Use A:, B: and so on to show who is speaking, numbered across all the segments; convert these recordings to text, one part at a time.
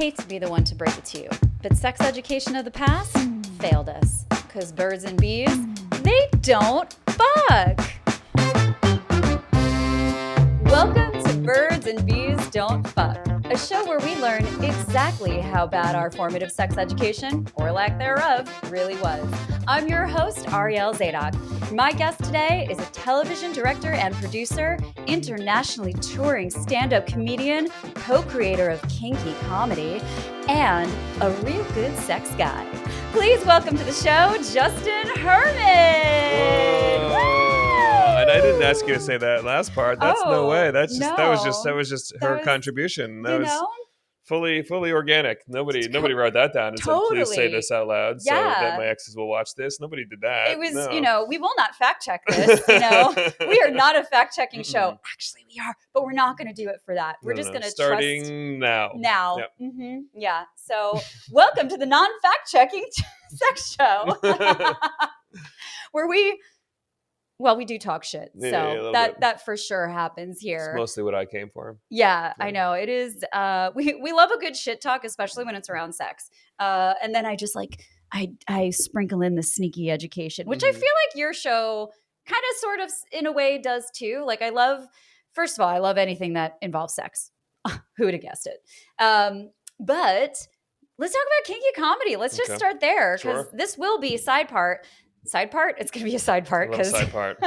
A: hate to be the one to break it to you, but sex education of the past failed us. Because birds and bees, they don't fuck. Welcome to Birds and Bees Don't Fuck, a show where we learn exactly how bad our formative sex education, or lack thereof, really was. I'm your host, Ariel Zadok. My guest today is a television director and producer, internationally touring stand-up comedian, co-creator of Kinky Comedy, and a real good sex guy. Please welcome to the show, Justin Herman.
B: Whoa. And I didn't ask you to say that last part. That's no way. That was just her contribution. That was fully organic. Nobody wrote that down and said, please say this out loud so that my exes will watch this. Nobody did that.
A: It was, we will not fact check this. We are not a fact checking show. Actually, we are, but we're not going to do it for that. We're just going to
B: starting now.
A: Now.
B: Yep.
A: Yeah. So welcome to the non-fact checking sex show where we do talk shit. So that for sure happens here.
B: It's mostly what I came for.
A: Yeah, I know. It is. We love a good shit talk, especially when it's around sex. And then I just I sprinkle in the sneaky education, which I feel like your show kind of sort of in a way does too. Like first of all, I love anything that involves sex. Who would have guessed it? But let's talk about kinky comedy. Let's just start there because this will be side part. Side part? It's going to be a side part.
B: Side part.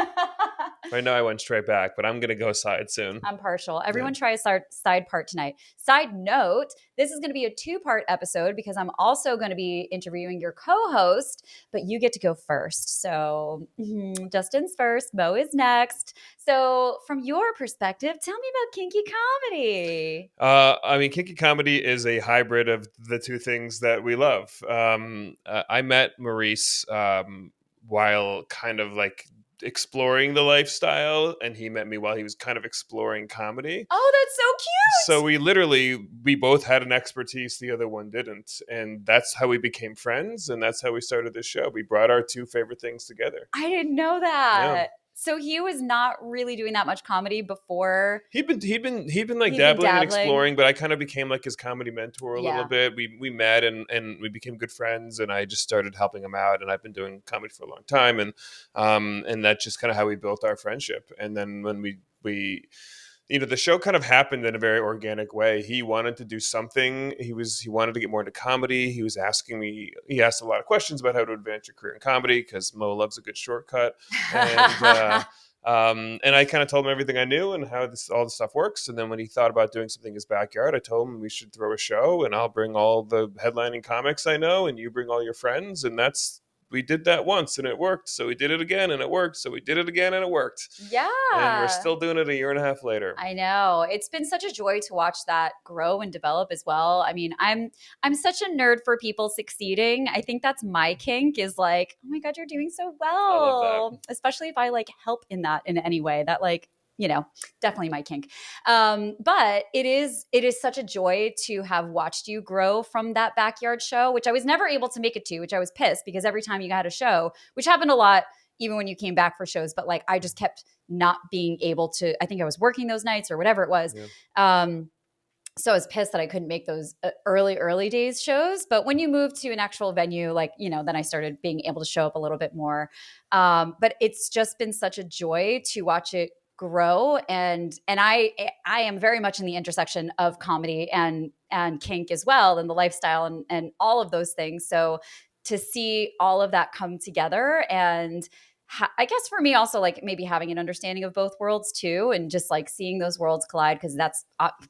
B: Right now I went straight back, but I'm going to go side soon.
A: I'm partial. Everyone try a side part tonight. Side note, this is going to be a 2-part episode because I'm also going to be interviewing your co-host, but you get to go first. So Justin's first, Mo is next. So from your perspective, tell me about kinky comedy.
B: Kinky comedy is a hybrid of the two things that we love. I met Maurice while kind of like exploring the lifestyle, and he met me while he was kind of exploring comedy.
A: Oh, that's so cute.
B: So we both had an expertise the other one didn't, and that's how we became friends, and that's how we started this show. We brought our two favorite things together.
A: I didn't know that. Yeah. So he was not really doing that much comedy before.
B: He'd been dabbling and exploring, but I kind of became like his comedy mentor a little bit. We met and we became good friends, and I just started helping him out. And I've been doing comedy for a long time, and that's just kind of how we built our friendship. And then when we the show kind of happened in a very organic way. He wanted to do something. He wanted to get more into comedy. He asked a lot of questions about how to advance your career in comedy because Mo loves a good shortcut. And, and I kind of told him everything I knew and how all this stuff works. And then when he thought about doing something in his backyard, I told him we should throw a show and I'll bring all the headlining comics I know and you bring all your friends. And we did that once and it worked. So we did it again and it worked. So we did it again and it worked.
A: Yeah.
B: And we're still doing it a year and a half later.
A: I know. It's been such a joy to watch that grow and develop as well. I mean, I'm such a nerd for people succeeding. I think that's my kink is like, oh my God, you're doing so well.
B: I love that.
A: Especially if I help in that in any way that definitely my kink. But it is such a joy to have watched you grow from that backyard show, which I was never able to make it to, which I was pissed because every time you had a show, which happened a lot, even when you came back for shows, but I just kept not being able to, I think I was working those nights or whatever it was. Yeah. So I was pissed that I couldn't make those early days shows. But when you move to an actual venue, then I started being able to show up a little bit more. But it's just been such a joy to watch it grow. And I am very much in the intersection of comedy and kink as well, and the lifestyle and all of those things. So to see all of that come together and I guess for me also maybe having an understanding of both worlds too, and just seeing those worlds collide because that's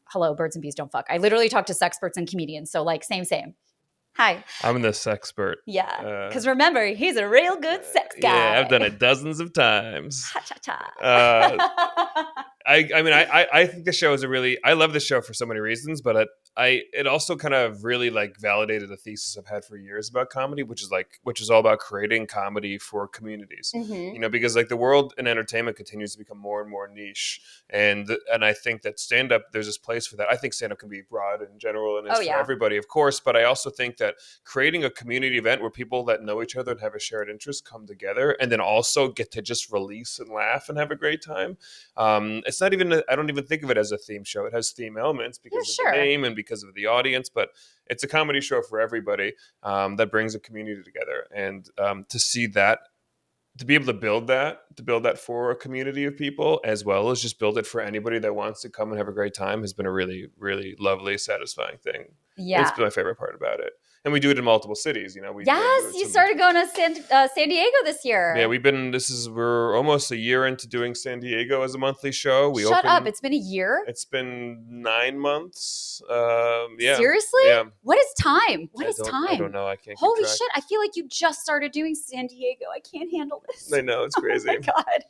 A: hello, birds and bees don't fuck. I literally talk to sexperts and comedians. So same. Hi.
B: I'm the sexpert.
A: Yeah. Because remember, he's a real good sex guy.
B: Yeah, I've done it dozens of times.
A: Ha-cha-cha.
B: I think the show is I love the show for so many reasons, but it also kind of really validated a thesis I've had for years about comedy, which is all about creating comedy for communities. Mm-hmm. Because the world in entertainment continues to become more and more niche, and I think that stand-up, there's this place for that. I think stand-up can be broad in general and it's for everybody, of course, but I also think that creating a community event where people that know each other and have a shared interest come together and then also get to just release and laugh and have a great time. it's not even, I don't even think of it as a theme show. It has theme elements because of the name and because of the audience, but it's a comedy show for everybody that brings a community together. And to see that, to be able to build that for a community of people, as well as just build it for anybody that wants to come and have a great time, has been a really, really lovely, satisfying thing.
A: Yeah.
B: It's been my favorite part about it. And we do it in multiple cities,
A: you started going to San Diego this year.
B: Yeah, we're almost a year into doing San Diego as a monthly show.
A: Shut up! It's been a year.
B: It's been 9 months.
A: Seriously?
B: Yeah.
A: What is time? I
B: don't know. I can't.
A: Holy shit! I feel like you just started doing San Diego. I can't handle this.
B: I know, it's crazy.
A: Oh my god.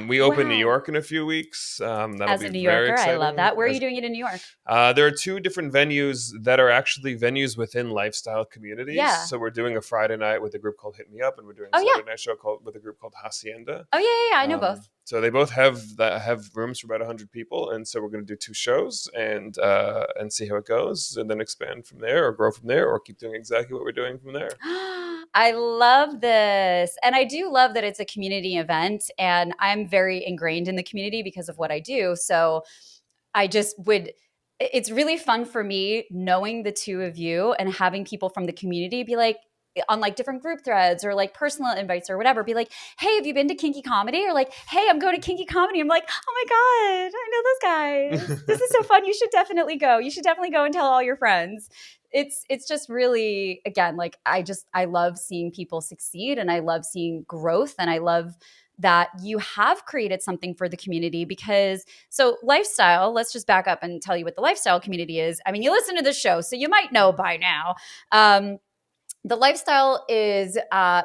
B: We open New York in a few weeks.
A: As a New Yorker, I love that. Where are you doing it in New York?
B: There are 2 different venues that are actually venues within lifestyle communities.
A: Yeah.
B: So we're doing a Friday night with a group called Hit Me Up, and we're doing a Saturday night show with a group called Hacienda.
A: Oh yeah. I know both.
B: So they both have rooms for about 100 people, and so we're going to do 2 shows and see how it goes, and then expand from there, or grow from there, or keep doing exactly what we're doing from there.
A: I love this. And I do love that it's a community event, and I'm very ingrained in the community because of what I do. So it's really fun for me knowing the 2 of you and having people from the community be like, on like different group threads or like personal invites or whatever, be like, hey, have you been to Kinky Comedy? Or like, hey, I'm going to Kinky Comedy. I'm like, oh my God, I know those guys. This is so fun. You should definitely go. You should definitely go and tell all your friends. It's just really, again, like I love seeing people succeed, and I love seeing growth, and I love that you have created something for the community. Because so lifestyle, let's just back up and tell you what the lifestyle community is. I mean, you listen to the show, so you might know by now. The lifestyle is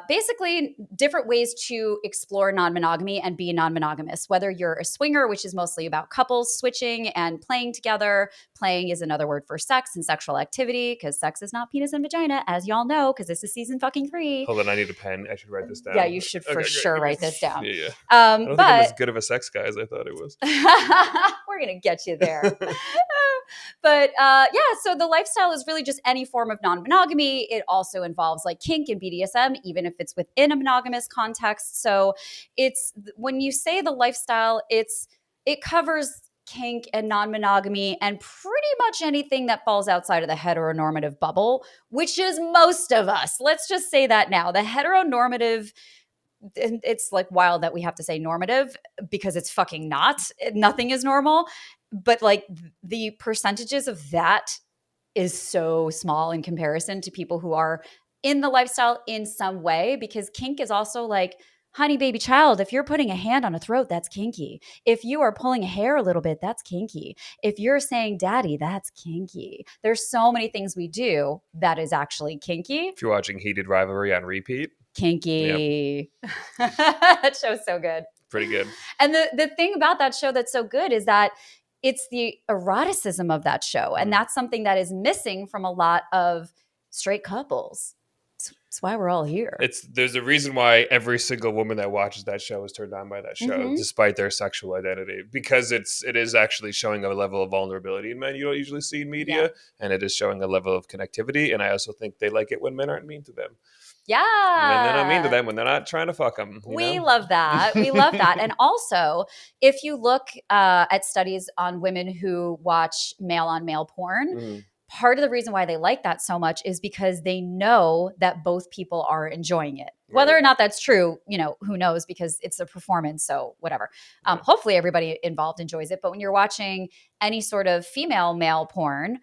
A: basically different ways to explore non-monogamy and be non-monogamous, whether you're a swinger, which is mostly about couples switching and playing together. Playing is another word for sex and sexual activity, because sex is not penis and vagina, as y'all know, because this is season fucking 3.
B: Hold on, I need a pen. I should write this down.
A: Yeah, you should for sure write this down.
B: Yeah. I don't think I'm as good of a sex guy as I thought it was.
A: We're going to get you there. But so the lifestyle is really just any form of non-monogamy. It also involves like kink and BDSM, even if it's within a monogamous context. So it's, when you say the lifestyle, it covers kink and non-monogamy and pretty much anything that falls outside of the heteronormative bubble, which is most of us. Let's just say that now. The heteronormative, it's like wild that we have to say normative, because it's fucking not. Nothing is normal. But like the percentages of that is so small in comparison to people who are in the lifestyle in some way, because kink is also like, honey, baby, child, if you're putting a hand on a throat, that's kinky. If you are pulling hair a little bit, that's kinky. If you're saying daddy, that's kinky. There's so many things we do that is actually kinky.
B: If you're watching Heated Rivalry on repeat.
A: Kinky. Yep. That show's so good.
B: Pretty good.
A: And the thing about that show that's so good is that it's the eroticism of that show. And that's something that is missing from a lot of straight couples. That's why we're all here.
B: There's a reason why every single woman that watches that show is turned on by that show, despite their sexual identity, because it is actually showing a level of vulnerability in men you don't usually see in media, and it is showing a level of connectivity. And I also think they like it when men aren't mean to them.
A: Yeah.
B: When they're not mean to them, when they're not trying to fuck them.
A: We love that. We love that. And also, if you look at studies on women who watch male-on-male porn, part of the reason why they like that so much is because they know that both people are enjoying it. Whether or not that's true, who knows, because it's a performance, so whatever. Hopefully everybody involved enjoys it. But when you're watching any sort of female-male porn,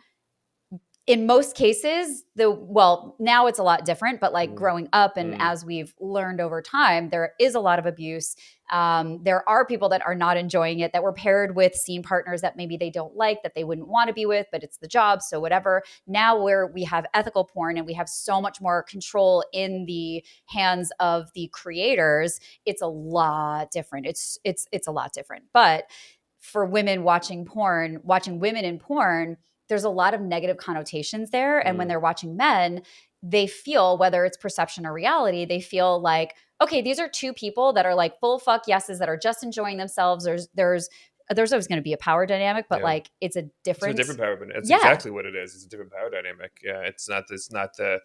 A: in most cases, now it's a lot different, but like growing up and as we've learned over time, there is a lot of abuse. There are people that are not enjoying it, that were paired with scene partners that maybe they don't like, that they wouldn't want to be with, but it's the job, so whatever. Now where we have ethical porn and we have so much more control in the hands of the creators, it's a lot different. It's a lot different. But for women watching women in porn, there's a lot of negative connotations there. And when they're watching men, they feel, whether it's perception or reality, they feel like, okay, these are 2 people that are like full fuck yeses that are just enjoying themselves. There's always going to be a power dynamic, but like it's a different
B: power dynamic. It's exactly what it is. It's a different power dynamic. Yeah, it's not the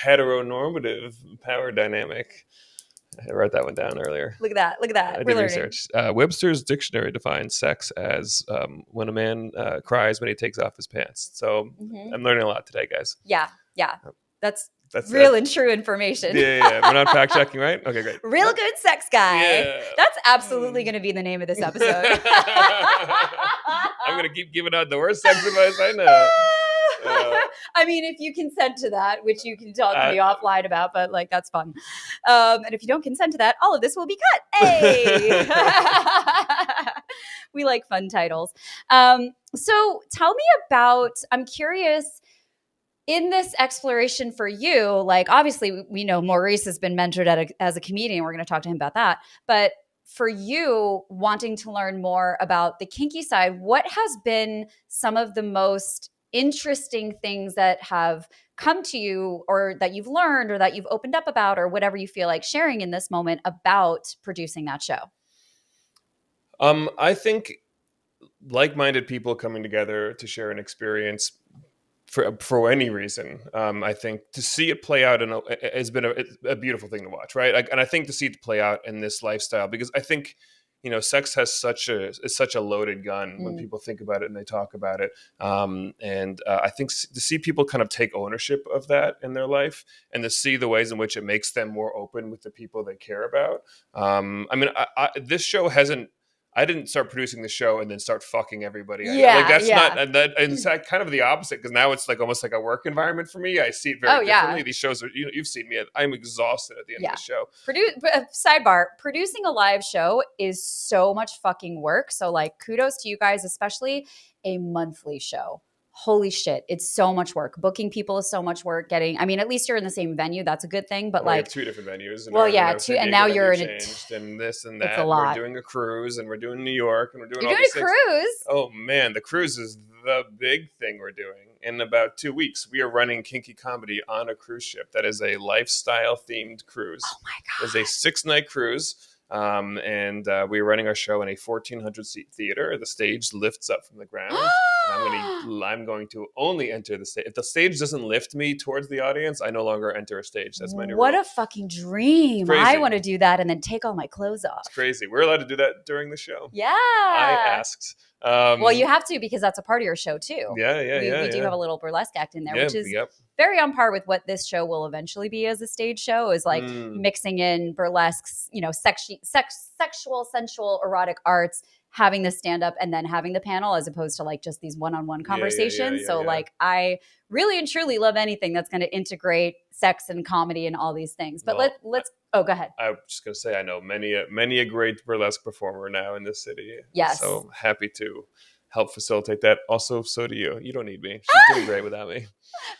B: heteronormative power dynamic. I wrote that one down earlier.
A: Look at that. Look at that.
B: I
A: We're
B: did
A: learning.
B: research. Webster's dictionary defines sex as when a man cries when he takes off his pants. So I'm learning a lot today, guys.
A: Yeah. Yeah. That's
B: That's
A: real and true information.
B: Yeah. We're not fact checking, right? Okay, great.
A: Real good sex guy.
B: Yeah.
A: That's absolutely going to be the name of this episode.
B: I'm going to keep giving out the worst sex advice I know.
A: I mean, if you consent to that, which you can talk to me offline about, but like, that's fun. And if you don't consent to that, all of this will be cut. Hey, we like fun titles. So tell me about, I'm curious, in this exploration for you, like obviously we know Maurice has been mentored as a comedian. We're going to talk to him about that. But for you wanting to learn more about the kinky side, what has been some of the most interesting things that have come to you or that you've learned or that you've opened up about or whatever you feel like sharing in this moment about producing that show?
B: I think like-minded people coming together to share an experience for any reason. I think to see it play out has been a beautiful thing to watch, right? And I think to see it play out in this lifestyle, because I think, sex has such a loaded gun when people think about it and they talk about it. And I think to see people kind of take ownership of that in their life and to see the ways in which it makes them more open with the people they care about. This show hasn't, I didn't start producing the show and then start fucking everybody. That's not, and it's kind of the opposite, because now it's like almost like a work environment for me. I see it very differently. These shows are, you've seen me. I'm exhausted at the end of the show.
A: Sidebar, producing a live show is so much fucking work. So like kudos to you guys, especially a monthly show. Holy shit, it's so much work. Booking people is so much work. At least you're in the same venue. That's a good thing. But
B: we have 2 different venues. And
A: two, and now you're in
B: and this and that.
A: It's a lot.
B: We're doing a cruise, and we're doing New York, and we're doing
A: You're
B: all
A: doing
B: these
A: a
B: things.
A: Cruise.
B: Oh man, the cruise is the big thing we're doing. In about 2 weeks, we are running Kinky Comedy on a cruise ship. That is a lifestyle themed cruise.
A: Oh my god!
B: It's a 6-night cruise. We're running our show in a 1,400 seat theater. The stage lifts up from the ground. I'm going to only enter the stage. If the stage doesn't lift me towards the audience, I no longer enter a stage. That's my new rule.
A: What a fucking dream. I want to do that and then take all my clothes off.
B: It's crazy. We're allowed to do that during the show.
A: Yeah.
B: I asked.
A: Well, you have to, because that's a part of your show too.
B: Yeah.
A: We do have a little burlesque act in there, which is very on par with what this show will eventually be as a stage show, is like mixing in burlesques, sexual, sensual, erotic arts, having the stand up and then having the panel, as opposed to like just these one-on-one conversations. Like I really and truly love anything that's going to integrate sex and comedy and all these things. But let's go ahead.
B: I was just going to say, I know many a great burlesque performer now in this city.
A: Yes.
B: So happy to help facilitate that. Also, so do you. You don't need me. She's doing great without me.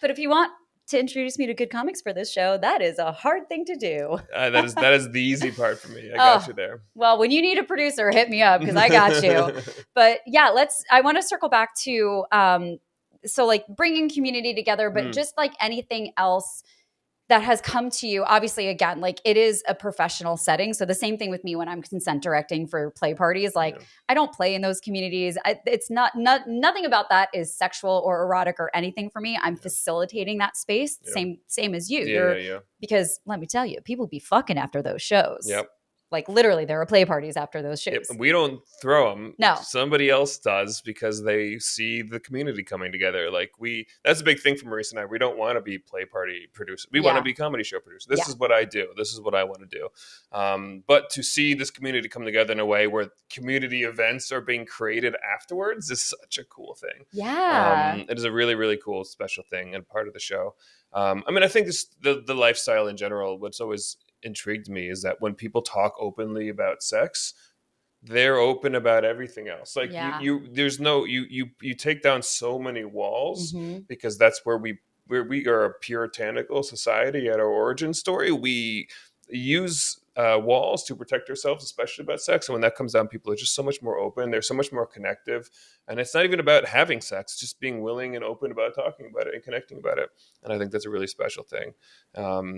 A: But if you want to introduce me to good comics for this show, that is a hard thing to do.
B: That is the easy part for me. I got you there.
A: Well, when you need a producer, hit me up, because I got you. But yeah, I want to circle back to, so like bringing community together, but just like anything else that has come to you. Obviously, again, like it is a professional setting. So the same thing with me when I'm consent directing for play parties. Like I don't play in those communities. It's nothing about that is sexual or erotic or anything for me. I'm facilitating that space. Same as you. Because let me tell you, people be fucking after those shows.
B: Yep.
A: Like literally there are play parties after those shows.
B: Yep. We don't throw them.
A: No.
B: Somebody else does, because they see the community coming together. Like that's a big thing for Maurice and I. We don't want to be play party producers. We want to be comedy show producers. This is what I do. This is what I want to do. But to see this community come together in a way where community events are being created afterwards is such a cool thing.
A: Yeah.
B: It is a really, really cool, special thing and part of the show. I think the lifestyle in general, what's always intrigued me is that when people talk openly about sex, they're open about everything else. Like you take down so many walls, because that's where we are a puritanical society at our origin story. We use walls to protect ourselves, especially about sex. And when that comes down, people are just so much more open. They're so much more connective. And it's not even about having sex, just being willing and open about talking about it and connecting about it. And I think that's a really special thing.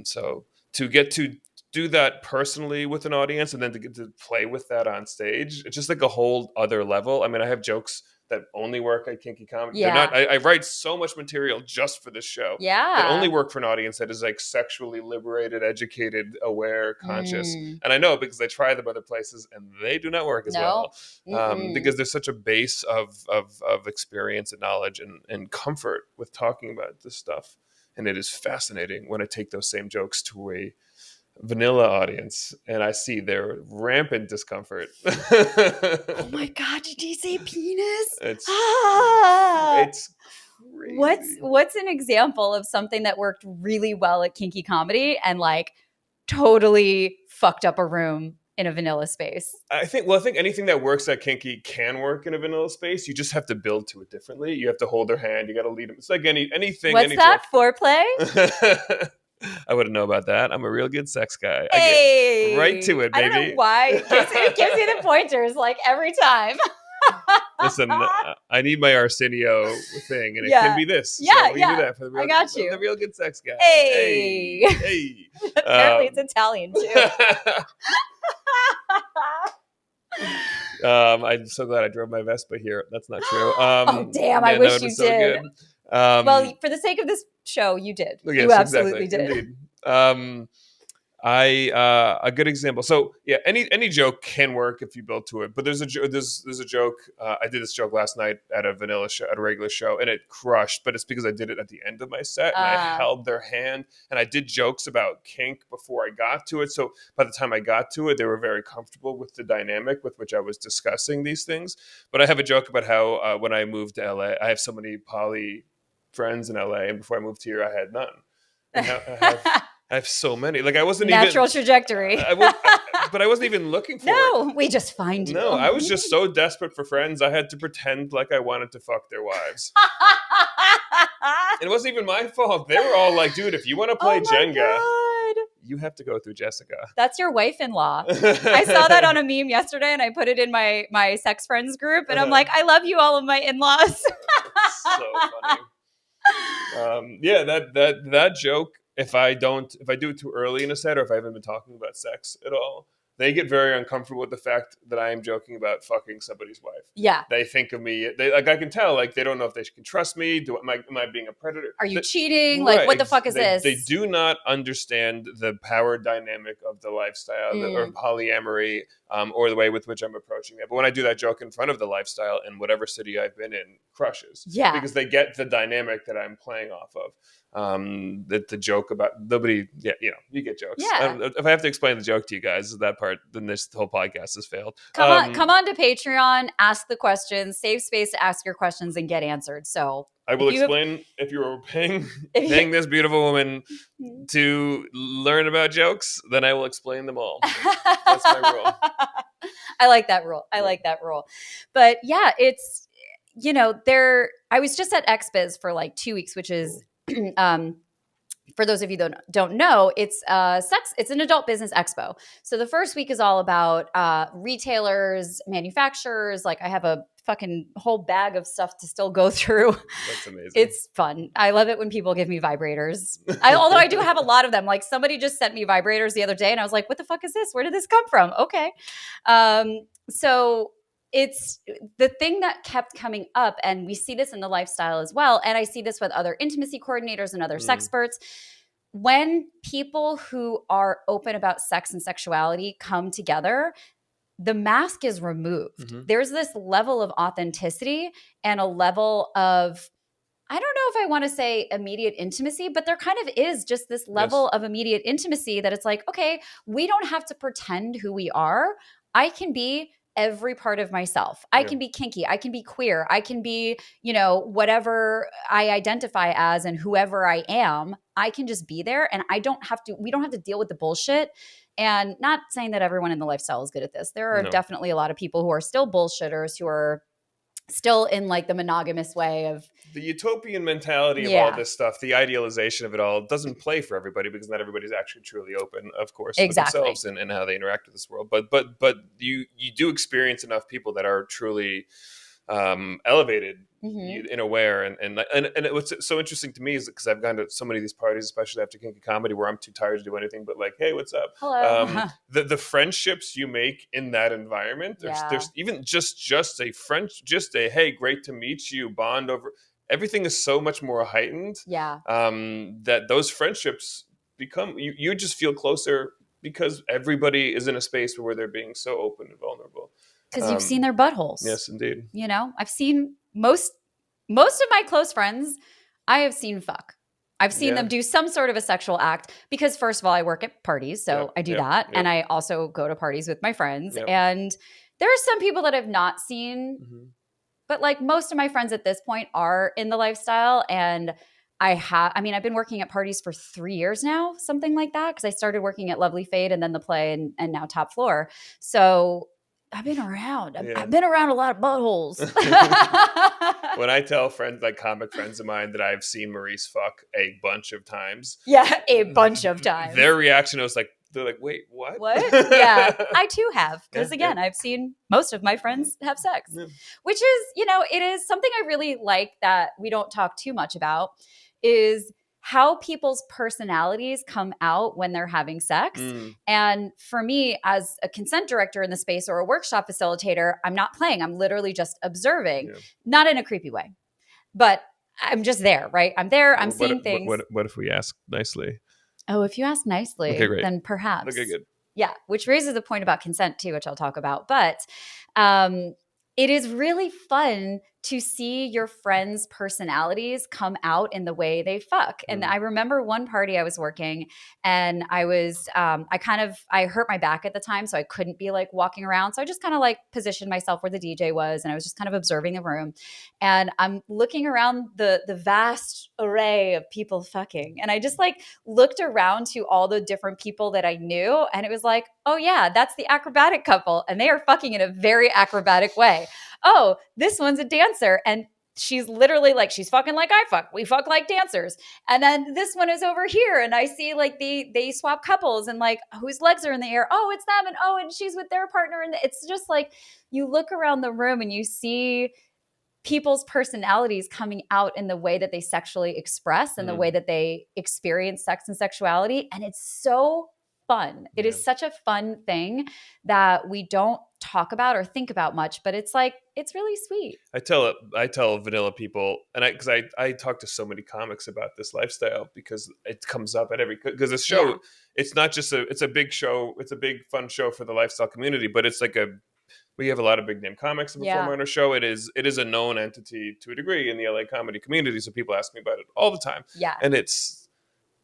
B: So to get to do that personally with an audience and then to get to play with that on stage, it's just like a whole other level. I mean, I have jokes that only work at Kinky Comedy.
A: Yeah.
B: I write so much material just for this show.
A: Yeah.
B: That only work for an audience that is like sexually liberated, educated, aware, conscious. And I know because I try them other places and they do not work as well. Because there's such a base of experience and knowledge and comfort with talking about this stuff. And it is fascinating when I take those same jokes to a vanilla audience and I see their rampant discomfort.
A: Oh my God, did he say penis?
B: It's crazy.
A: What's an example of something that worked really well at Kinky Comedy and like totally fucked up a room in a vanilla space?
B: I think anything that works at Kinky can work in a vanilla space. You just have to build to it differently. You have to hold their hand. You got to lead them. It's like anything.
A: What's that? Foreplay?
B: I wouldn't know about that. I'm a real good sex guy.
A: Hey,
B: I get right to it, baby.
A: I don't know why. It gives me the pointers like every time.
B: Listen, I need my Arsenio thing, and it can be this.
A: Yeah,
B: so we do that for the real,
A: I got you.
B: The real good sex guy.
A: Hey. Apparently it's Italian too.
B: I'm so glad I drove my Vespa here. That's not true.
A: Oh, damn. I wish you did. Well, for the sake of this show, you did.
B: Yes,
A: you absolutely did.
B: Indeed. A good example. So yeah, any joke can work if you build to it. But there's a joke. I did this joke last night at a vanilla show, at a regular show, and it crushed. But it's because I did it at the end of my set, and I held their hand, and I did jokes about kink before I got to it. So by the time I got to it, they were very comfortable with the dynamic with which I was discussing these things. But I have a joke about how when I moved to LA, I have so many poly friends in LA, and before I moved here, I had none. And I have so many. Like I wasn't
A: natural trajectory.
B: But I wasn't even looking for it.
A: No, we just find you.
B: No, I was just so desperate for friends. I had to pretend like I wanted to fuck their wives. And it wasn't even my fault. They were all like, dude, if you want to play Jenga,
A: God.
B: you have to go through Jessica.
A: That's your wife-in-law. I saw that on a meme yesterday and I put it in my sex friends group and I'm like, I love you, all of my in-laws.
B: So funny. Yeah, that joke, if I do it too early in a set or if I haven't been talking about sex at all, they get very uncomfortable with the fact that I am joking about fucking somebody's wife. Yeah. They think of me, I can tell, like, they don't know if they can trust me. Am I being a predator?
A: Are you cheating? Right. Like, what the fuck is this?
B: They do not understand the power dynamic of the lifestyle or polyamory or the way with which I'm approaching it. But when I do that joke in front of the lifestyle in whatever city I've been in, crushes. Yeah. Because they get the dynamic that I'm playing off of. The joke about nobody, you get jokes. Yeah. If I have to explain the joke to you guys, that part, then this whole podcast has failed.
A: Come on to Patreon, ask the questions, save space to ask your questions and get answered. So
B: I will explain if you were paying this beautiful woman to learn about jokes, then I will explain them all. That's my rule.
A: I like that rule. But yeah, it's, I was just at XBIZ for like 2 weeks, which is, for those of you that don't know, it's an adult business expo. So the first week is all about retailers, manufacturers. Like I have a fucking whole bag of stuff to still go through.
B: That's amazing.
A: It's fun. I love it when people give me vibrators. Although I do have a lot of them. Like somebody just sent me vibrators the other day and I was like, what the fuck is this? Where did this come from? Okay. So it's the thing that kept coming up, and we see this in the lifestyle as well. And I see this with other intimacy coordinators and other sexperts. When people who are open about sex and sexuality come together, the mask is removed. Mm-hmm. There's this level of authenticity and a level of, I don't know if I want to say immediate intimacy, but there kind of is just this level of immediate intimacy that it's like, okay, we don't have to pretend who we are. I can be every part of myself. I can be kinky. I can be queer. I can be, whatever I identify as and whoever I am, I can just be there. And we don't have to deal with the bullshit. And not saying that everyone in the lifestyle is good at this. There are definitely a lot of people who are still bullshitters, who are still in like the monogamous way of
B: the utopian mentality of all this stuff. The idealization of it all doesn't play for everybody because not everybody's actually truly open, of course, with themselves and how they interact with this world. But you do experience enough people that are truly elevated in a way, and what's so interesting to me is because I've gone to so many of these parties, especially after Kinky Comedy, where I'm too tired to do anything but like, hey, what's up?
A: Hello.
B: The friendships you make in that environment, there's even just a hey, great to meet you, bond over. Everything is so much more heightened. That those friendships become you just feel closer because everybody is in a space where they're being so open and vulnerable.
A: Because you've seen their buttholes.
B: Yes, indeed.
A: You know, I've seen most of my close friends, I have seen fuck. I've seen them do some sort of a sexual act because, first of all, I work at parties, so I do that. And I also go to parties with my friends. And there are some people that I've not seen, but like most of my friends at this point are in the lifestyle. And I've been working at parties for 3 years now, something like that, because I started working at Lovely Fade and then the Play and now Top Floor. So I've been around. I've been around a lot of buttholes.
B: When I tell friends, like comic friends of mine, that I've seen Maurice fuck a bunch of times.
A: Yeah, a bunch of times.
B: Their reaction was like, they're like, wait, what?
A: What? Yeah, I too have. Because again, I've seen most of my friends have sex, which is, it is something I really like that we don't talk too much about is how people's personalities come out when they're having sex. And for me, as a consent director in the space or a workshop facilitator, I'm not playing. I'm literally just observing, not in a creepy way, but I'm just there, right? I'm there. I'm seeing things.
B: What if we ask nicely?
A: Oh, if you ask nicely, then perhaps.
B: Okay, good.
A: Yeah, which raises a point about consent too, which I'll talk about. But it is really fun to see your friends' personalities come out in the way they fuck. And I remember one party I was working and I was, I hurt my back at the time, so I couldn't be like walking around. So I just kind of like positioned myself where the DJ was and I was just kind of observing the room. And I'm looking around the vast array of people fucking. And I just like looked around to all the different people that I knew. And it was like, oh yeah, that's the acrobatic couple. And they are fucking in a very acrobatic way. Oh, this one's a dancer. And she's literally like, she's fucking like I fuck. We fuck like dancers. And then this one is over here. And I see like they swap couples and like whose legs are in the air. Oh, it's them. And she's with their partner. And it's just like, you look around the room and you see people's personalities coming out in the way that they sexually express and the way that they experience sex and sexuality. And it's so fun. It is such a fun thing that we don't talk about or think about much, but it's like, it's really sweet.
B: I tell vanilla people, and because I talk to so many comics about this lifestyle because it comes up at because this show, it's not just it's a big show. It's a big fun show for the lifestyle community, but it's like we have a lot of big name comics that perform on our show. It is a known entity to a degree in the LA comedy community. So people ask me about it all the time.
A: Yeah.
B: And it's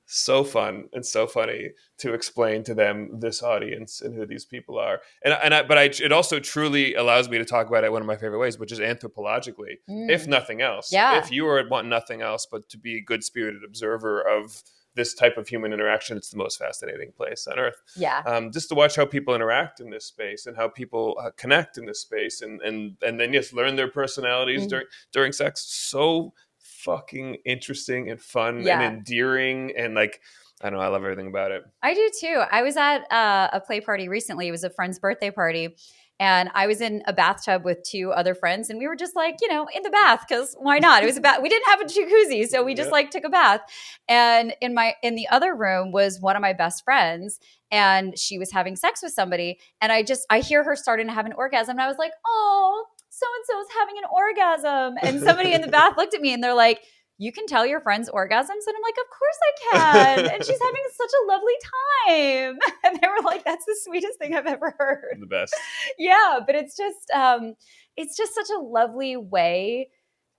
B: so fun and so funny to explain to them this audience and who these people are. It also truly allows me to talk about it one of my favorite ways, which is anthropologically, if nothing else.
A: Yeah.
B: If you want nothing else but to be a good spirited observer of this type of human interaction, it's the most fascinating place on earth.
A: Yeah.
B: Just to watch how people interact in this space and how people connect in this space and then learn their personalities during sex. So fucking interesting and fun and endearing and like, I don't know, I love everything about it.
A: I do too. I was at a play party recently. It was a friend's birthday party. And I was in a bathtub with two other friends and we were just like, in the bath because why not? It was we didn't have a jacuzzi. So we just like took a bath. And in the other room was one of my best friends and she was having sex with somebody. And I hear her starting to have an orgasm. And I was like, oh, so-and-so is having an orgasm. And somebody in the bath looked at me and they're like, you can tell your friends orgasms? And I'm like, of course I can. And she's having such a lovely time. And they were like, that's the sweetest thing I've ever heard.
B: The best.
A: Yeah, but it's just such a lovely way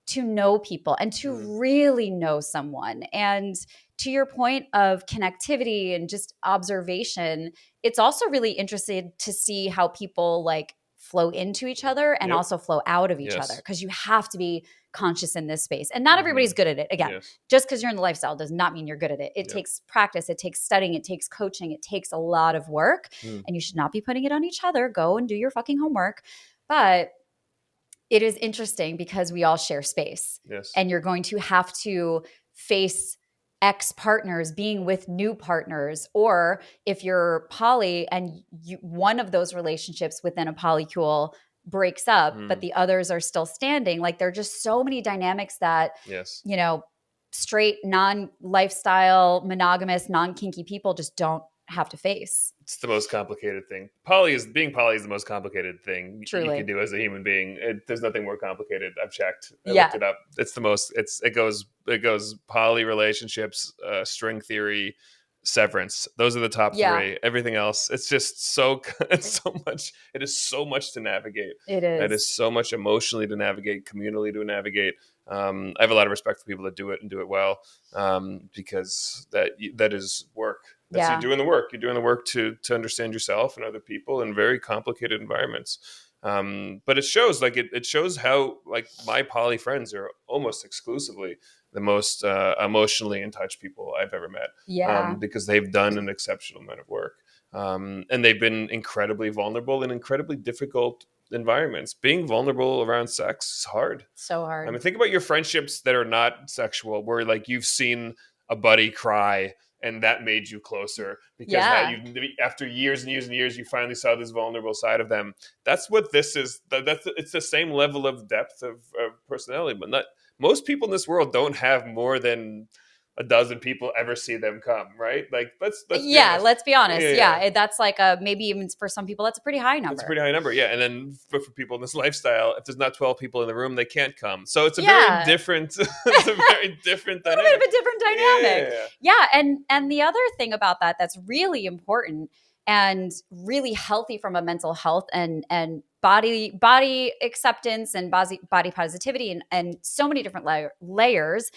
A: to know people and to really know someone. And to your point of connectivity and just observation, it's also really interesting to see how people like flow into each other and also flow out of each other, because you have to be conscious in this space. And not everybody's good at it. Again, just because you're in the lifestyle does not mean you're good at it. It takes practice. It takes studying. It takes coaching. It takes a lot of work. And you should not be putting it on each other. Go and do your fucking homework. But it is interesting because we all share space. And you're going to have to face ex-partners being with new partners, or if you're poly and one of those relationships within a polycule breaks up, but the others are still standing. Like there are just so many dynamics that, you know, straight, non-lifestyle, monogamous, non-kinky people just don't have to face.
B: It's the most complicated thing. Being poly is the most complicated thing you can do as a human being. There's nothing more complicated. I've checked. I looked it up. It's the most. It goes poly relationships, string theory, severance. Those are the top three. Everything else, it's just so. It's so much. It is so much to navigate.
A: It is.
B: It is so much emotionally to navigate, communally to navigate. I have a lot of respect for people that do it and do it well, because that is work. You're doing the work. You're doing the work to understand yourself and other people in very complicated environments. But it shows, like it shows how, like, my poly friends are almost exclusively the most emotionally in touch people I've ever met. Because they've done an exceptional amount of work, and they've been incredibly vulnerable in incredibly difficult environments. Being vulnerable around sex is hard.
A: So hard.
B: I mean, think about your friendships that are not sexual, where like you've seen a buddy cry and that made you closer because after years and years and years, you finally saw this vulnerable side of them. That's what this is. It's the same level of depth of personality, but most people in this world don't have more than a dozen people ever see them come, right? Like let's be honest.
A: Yeah. That's like maybe even for some people that's a pretty high number.
B: It's a pretty high number, yeah. And then for people in this lifestyle, if there's not 12 people in the room, they can't come. So it's a very different it's a very different dynamic.
A: A little bit of a different dynamic. Yeah. And the other thing about that's really important and really healthy from a mental health and body acceptance and body positivity and so many different layers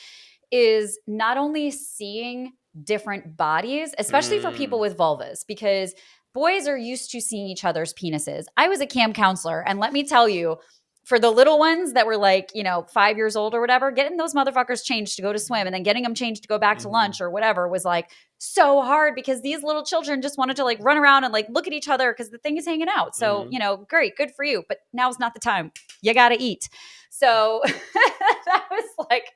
A: is not only seeing different bodies, especially for people with vulvas, because boys are used to seeing each other's penises. I was a camp counselor, and let me tell you, for the little ones that were like, 5 years old or whatever, getting those motherfuckers changed to go to swim and then getting them changed to go back to lunch or whatever was like so hard because these little children just wanted to like run around and like look at each other because the thing is hanging out. So, great, good for you. But now's not the time. You got to eat. So that was like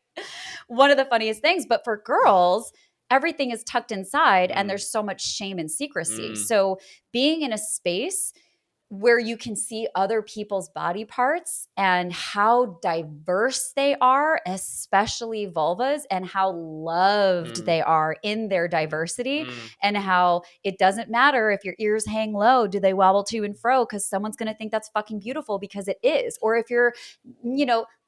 A: one of the funniest things. But for girls, everything is tucked inside and there's so much shame and secrecy. So being in a space where you can see other people's body parts and how diverse they are, especially vulvas, and how loved they are in their diversity, and how it doesn't matter if your ears hang low, do they wobble to and fro, because someone's going to think that's fucking beautiful because it is. Or if you're,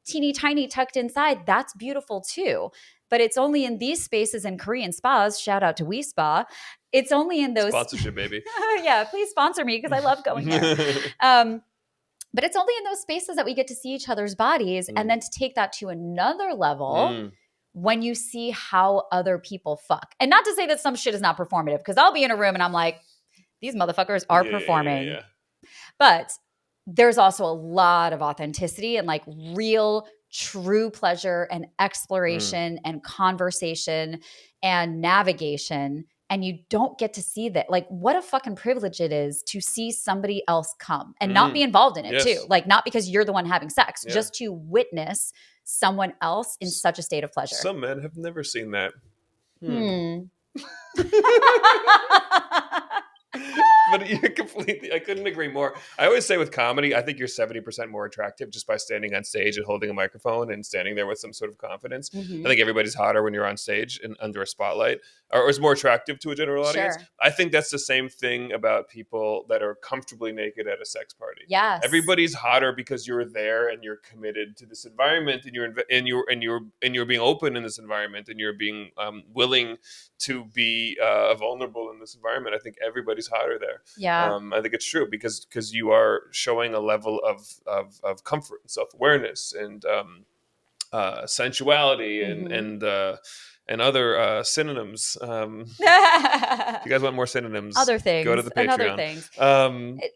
A: teeny tiny tucked inside, that's beautiful too. But it's only in these spaces in Korean spas, shout out to We Spa, it's only in those
B: sponsorship, baby.
A: Yeah, please sponsor me because I love going there. But it's only in those spaces that we get to see each other's bodies, and then to take that to another level when you see how other people fuck. And not to say that some shit is not performative, because I'll be in a room and I'm like, these motherfuckers are performing. Yeah. But there's also a lot of authenticity and like real true pleasure and exploration and conversation and navigation. And you don't get to see that. Like, what a fucking privilege it is to see somebody else come and not be involved in it too. Like, not because you're the one having sex, just to witness someone else in such a state of pleasure.
B: Some men have never seen that. But I couldn't agree more. I always say with comedy, I think you're 70% more attractive just by standing on stage and holding a microphone and standing there with some sort of confidence. I think everybody's hotter when you're on stage and under a spotlight, or is more attractive to a general audience. Sure. I think that's the same thing about people that are comfortably naked at a sex party.
A: Yes.
B: Everybody's hotter because you're there and you're committed to this environment, and you're being open in this environment, and you're being willing to be vulnerable in this environment. I think everybody's hotter there.
A: Yeah.
B: I think it's true because you are showing a level of comfort and self-awareness and sensuality and other synonyms. If you guys want more synonyms,
A: other things,
B: go to the Patreon.
A: And other things.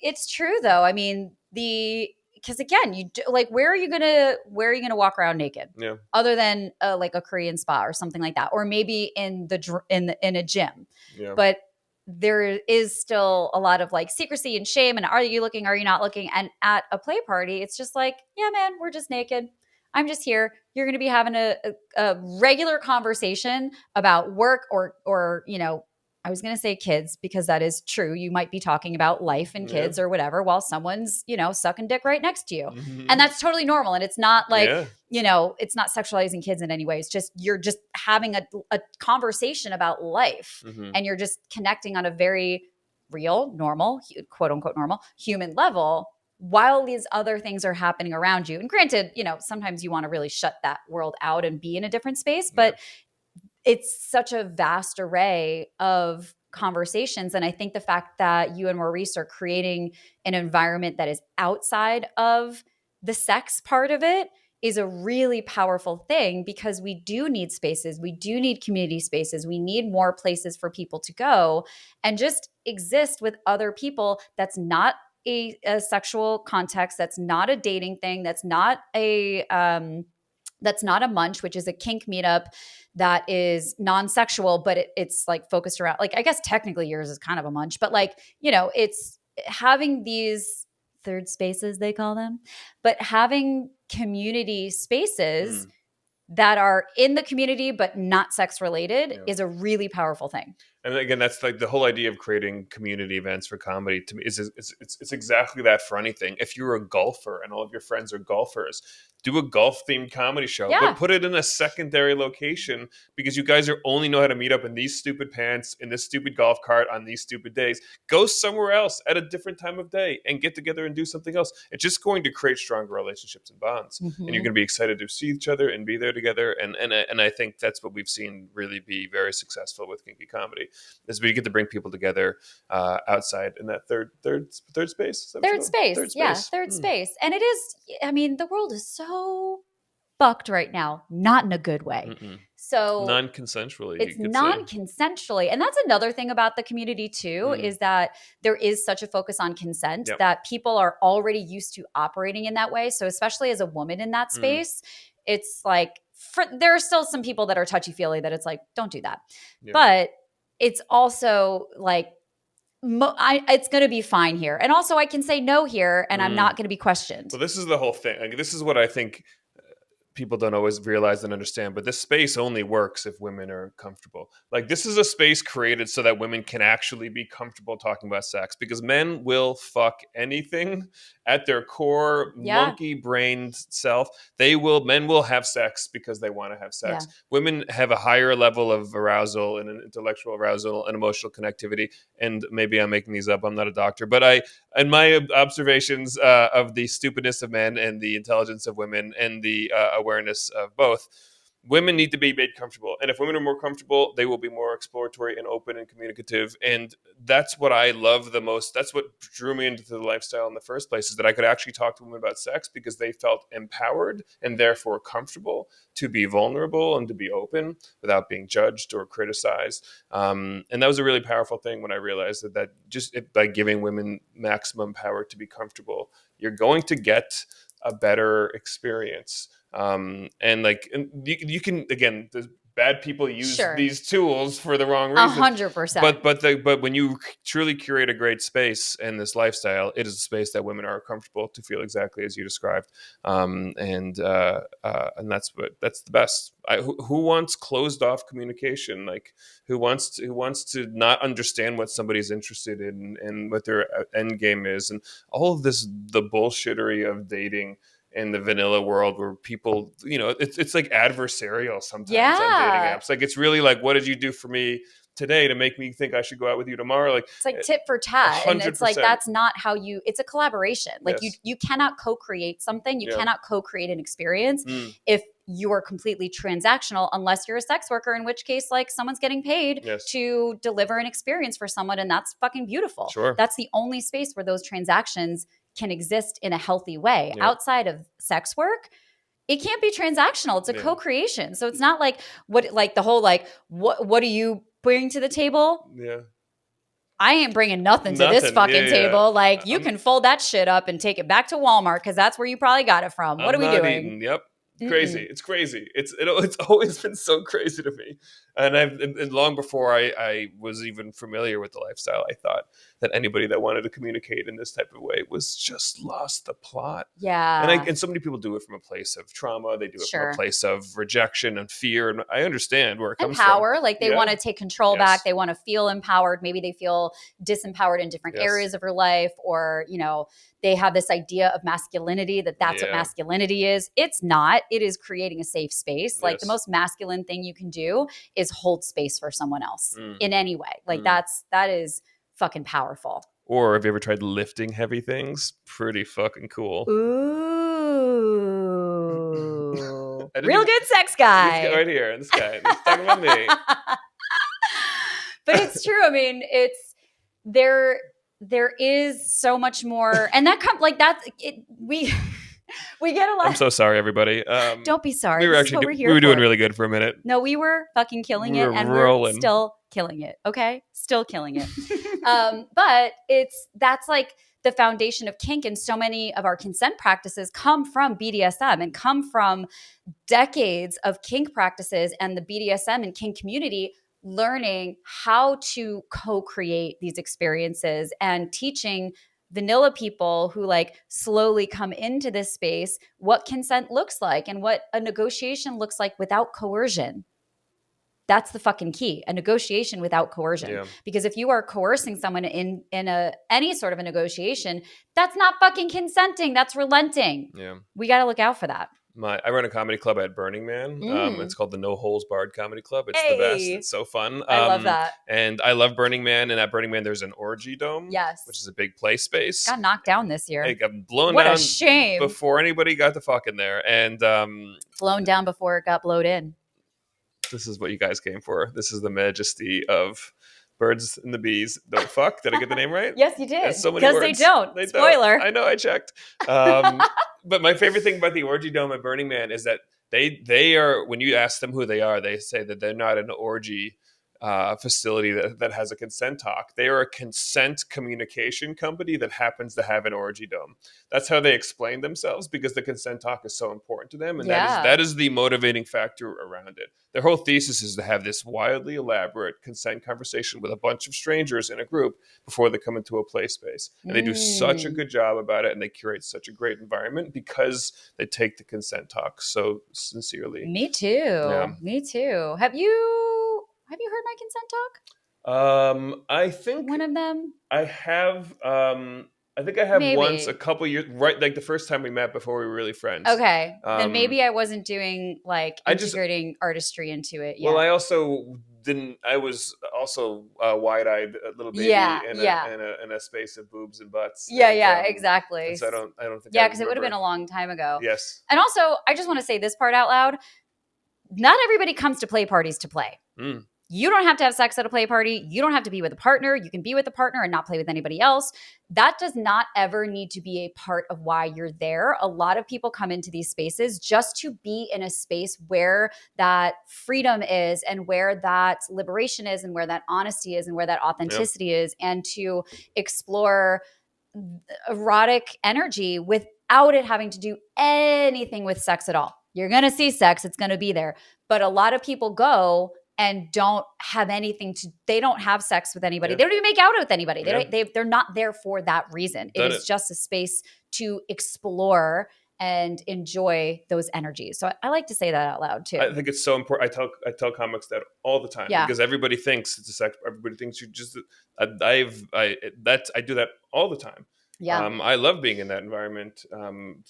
A: It's true though. I mean, because again, where are you gonna walk around naked?
B: Yeah.
A: Other than like a Korean spa or something like that, or maybe in a gym.
B: Yeah.
A: But there is still a lot of like secrecy and shame, and are you looking? Are you not looking? And at a play party, it's just like, yeah, man, we're just naked. I'm just here. You're going to be having a regular conversation about work or I was going to say kids because that is true. You might be talking about life and kids or whatever while someone's, sucking dick right next to you.
B: Mm-hmm.
A: And that's totally normal. And it's not like, it's not sexualizing kids in any way. It's just, you're just having a conversation about life and you're just connecting on a very real, normal, quote unquote, normal human level while these other things are happening around you. And granted, sometimes you want to really shut that world out and be in a different space, but it's such a vast array of conversations. And I think the fact that you and Maurice are creating an environment that is outside of the sex part of it is a really powerful thing, because we do need spaces. We do need community spaces. We need more places for people to go and just exist with other people. That's not a sexual context. That's not a dating thing. That's not a munch, which is a kink meetup that is non-sexual, but it's like focused around, like, I guess technically yours is kind of a munch, but like, it's having these third spaces, they call them, but having community spaces that are in the community but not sex related is a really powerful thing.
B: And again, that's like the whole idea of creating community events for comedy. To me, it's exactly that for anything. If you're a golfer and all of your friends are golfers, do a golf themed comedy show, but put it in a secondary location, because you guys only know how to meet up in these stupid pants, in this stupid golf cart on these stupid days. Go somewhere else at a different time of day and get together and do something else. It's just going to create stronger relationships and bonds, and you're going to be excited to see each other and be there together. And I think that's what we've seen really be very successful with kinky comedy, is we get to bring people together outside in that third space.
A: Third space. And it is, the world is so fucked right now, not in a good way. So
B: non-consensually.
A: It's non-consensually. And that's another thing about the community too, is that there is such a focus on consent that people are already used to operating in that way. So especially as a woman in that space, it's like, there are still some people that are touchy-feely that it's like, don't do that. But it's also like, it's going to be fine here. And also I can say no here and I'm not going to be questioned.
B: Well, this is the whole thing. Like, this is what I think people don't always realize and understand, but this space only works if women are comfortable. Like, this is a space created so that women can actually be comfortable talking about sex, because men will anything at their core, monkey brained self. Men will have sex because they want to have sex. Women have a higher level of arousal and intellectual arousal and emotional connectivity. And maybe I'm making these up. I'm not a doctor, but in my observations of the stupidness of men and the intelligence of women and the awareness of both, women need to be made comfortable. And if women are more comfortable, they will be more exploratory and open and communicative. And that's what I love the most. That's what drew me into the lifestyle in the first place, is that I could actually talk to women about sex because they felt empowered and therefore comfortable to be vulnerable and to be open without being judged or criticized. And that was a really powerful thing when I realized that just by giving women maximum power to be comfortable, you're going to get a better experience. And you can, again, the bad people use these tools for the wrong reasons.
A: 100%.
B: But when you truly curate a great space in this lifestyle, it is a space that women are comfortable to feel exactly as you described. And that's the best. Who wants closed off communication? Like, who wants to not understand what somebody's interested in and what their end game is, and all of this, the bullshittery of dating in the vanilla world, where people, it's like adversarial sometimes on dating apps. Like, it's really like, what did you do for me today to make me think I should go out with you tomorrow? Like,
A: it's like tit for tat. 100%. And it's like, that's not how it's a collaboration. Like, you cannot co-create something. You cannot co-create an experience if you are completely transactional, unless you're a sex worker, in which case, like, someone's getting paid to deliver an experience for someone. And that's fucking beautiful.
B: Sure.
A: That's the only space where those transactions can exist in a healthy way. Outside of sex work, it can't be transactional. It's a co-creation. So it's not like what do you bring to the table? I ain't bringing nothing to this fucking table. Like, you can fold that shit up and take it back to Walmart because that's where you probably got it from. What are we doing?
B: Crazy. It's crazy. It's always been so crazy to me. And long before I was even familiar with the lifestyle, I thought that anybody that wanted to communicate in this type of way was just lost the plot.
A: Yeah.
B: And so many people do it from a place of trauma. They do it from a place of rejection and fear. And I understand where it comes from.
A: Power. Like they want to take control back. They want to feel empowered. Maybe they feel disempowered in different areas of your life, or, you know, they have this idea of masculinity, that's what masculinity is. It's not. It is creating a safe space. Like the most masculine thing you can do is hold space for someone else in any way. Like that is fucking powerful.
B: Or have you ever tried lifting heavy things? Pretty fucking cool.
A: Ooh. Real good sex guy.
B: Right here in the sky. He's talking about me.
A: But it's true. I mean, it's there is so much more. And that comes like that. We get a lot.
B: I'm so sorry, everybody.
A: Don't be sorry.
B: We were doing really good for a minute.
A: No, we were fucking killing it, and we're still killing it. Okay, still killing it. But that's like the foundation of kink, and so many of our consent practices come from BDSM and come from decades of kink practices and the BDSM and kink community learning how to co-create these experiences and teaching vanilla people who like slowly come into this space what consent looks like and what a negotiation looks like without coercion. That's the fucking key, a negotiation without coercion. Yeah. Because if you are coercing someone in any sort of a negotiation, that's not fucking consenting. That's relenting.
B: Yeah.
A: We got to look out for that.
B: I run a comedy club at Burning Man. It's called the No Holds Barred Comedy Club. It's the best. It's so fun.
A: I love that.
B: And I love Burning Man. And at Burning Man, there's an Orgy Dome.
A: Yes.
B: Which is a big play space.
A: Got knocked down this year.
B: It got blown down.
A: What a shame.
B: Before anybody got the fuck in there. And
A: blown down before it got blowed in.
B: This is what you guys came for. This is the majesty of birds and the bees don't fuck. Did I get the name right?
A: Yes, you did.
B: So many words.
A: Because they don't. Spoiler.
B: I know, I checked. But my favorite thing about the Orgy Dome at Burning Man is that they are, when you ask them who they are, they say that they're not an orgy facility that has a consent talk. They are a consent communication company that happens to have an Orgy Dome. That's how they explain themselves, because the consent talk is so important to them. And that is the motivating factor around it. Their whole thesis is to have this wildly elaborate consent conversation with a bunch of strangers in a group before they come into a play space. And they do such a good job about it, and they curate such a great environment because they take the consent talk so sincerely.
A: Me too. Yeah. Me too. Have you heard my consent talk?
B: I think
A: one of them.
B: I have. I think I have once a couple years, right? Like the first time we met before we were really friends.
A: Okay, then maybe I wasn't doing like integrating artistry into it.
B: Yeah. Well, I also didn't. I was also wide-eyed little baby in a space of boobs and butts.
A: Yeah, exactly.
B: And so I don't think.
A: Yeah, because it would have been a long time ago.
B: Yes.
A: And also, I just want to say this part out loud. Not everybody comes to play parties to play. You don't have to have sex at a play party. You don't have to be with a partner. You can be with a partner and not play with anybody else. That does not ever need to be a part of why you're there. A lot of people come into these spaces just to be in a space where that freedom is, and where that liberation is, and where that honesty is, and where that authenticity is, and to explore erotic energy without it having to do anything with sex at all. You're going to see sex. It's going to be there. But a lot of people go and don't have they don't have sex with anybody. They don't even make out with anybody. They're not there for that reason. It is just a space to explore and enjoy those energies. So I like to say that out loud too.
B: I think it's so important. I tell comics that all the time, because everybody thinks it's a sex. Everybody thinks you just, I do that all the time.
A: Yeah.
B: I love being in that environment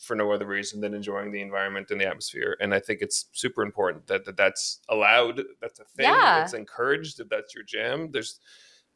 B: for no other reason than enjoying the environment and the atmosphere. And I think it's super important that's allowed. That's a thing. That's encouraged. That's your jam.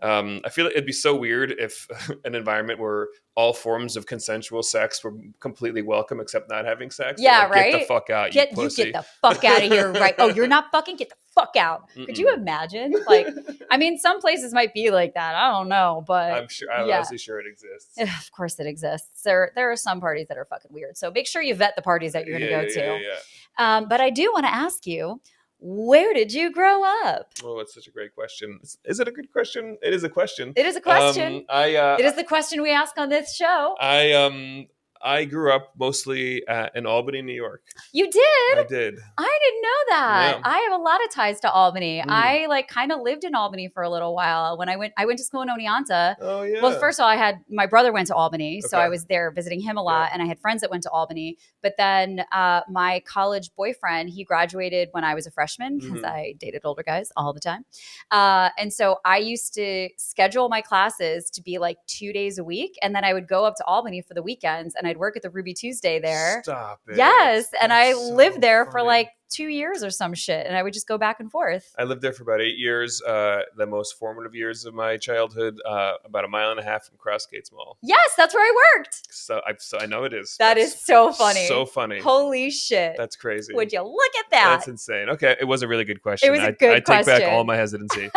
B: I feel like it'd be so weird if an environment where all forms of consensual sex were completely welcome except not having sex.
A: Yeah, right.
B: Get the fuck out,
A: you
B: pussy.
A: Get the fuck out of here, right? Oh, you're not fucking? Get the fuck out. Could you imagine? Like, I mean, some places might be like that. I don't know, but
B: I'm honestly sure it exists.
A: Of course it exists. There are some parties that are fucking weird. So make sure you vet the parties that you're going to go to.
B: Yeah.
A: But I do want to ask you, where did you grow up?
B: Oh, it's such a great question. Is it a good question? It is a question.
A: It is a question. It is the question we ask on this show.
B: I I grew up mostly in Albany, New York.
A: You did?
B: I did.
A: I didn't know that.
B: Yeah.
A: I have a lot of ties to Albany. I like kind of lived in Albany for a little while when I went to school in Oneonta.
B: Oh yeah.
A: Well, first of all, my brother went to Albany, so
B: Okay.
A: I was there visiting him a lot, and I had friends that went to Albany. But then my college boyfriend, he graduated when I was a freshman because I dated older guys all the time. And so I used to schedule my classes to be like 2 days a week, and then I would go up to Albany for the weekends, and I'd work at the Ruby Tuesday there.
B: Stop it.
A: Yes, and
B: That's
A: I lived there
B: funny.
A: for like 2 years or some shit, and I would just go back and forth.
B: I lived there for about 8 years, the most formative years of my childhood, about a mile and a half from Crossgates Mall.
A: Yes, that's where I worked.
B: So I know it is.
A: That's so funny.
B: So funny.
A: Holy shit.
B: That's crazy.
A: Would you look at that?
B: That's insane. Okay, it was a really good question.
A: It was a good question.
B: I take back all my hesitancy.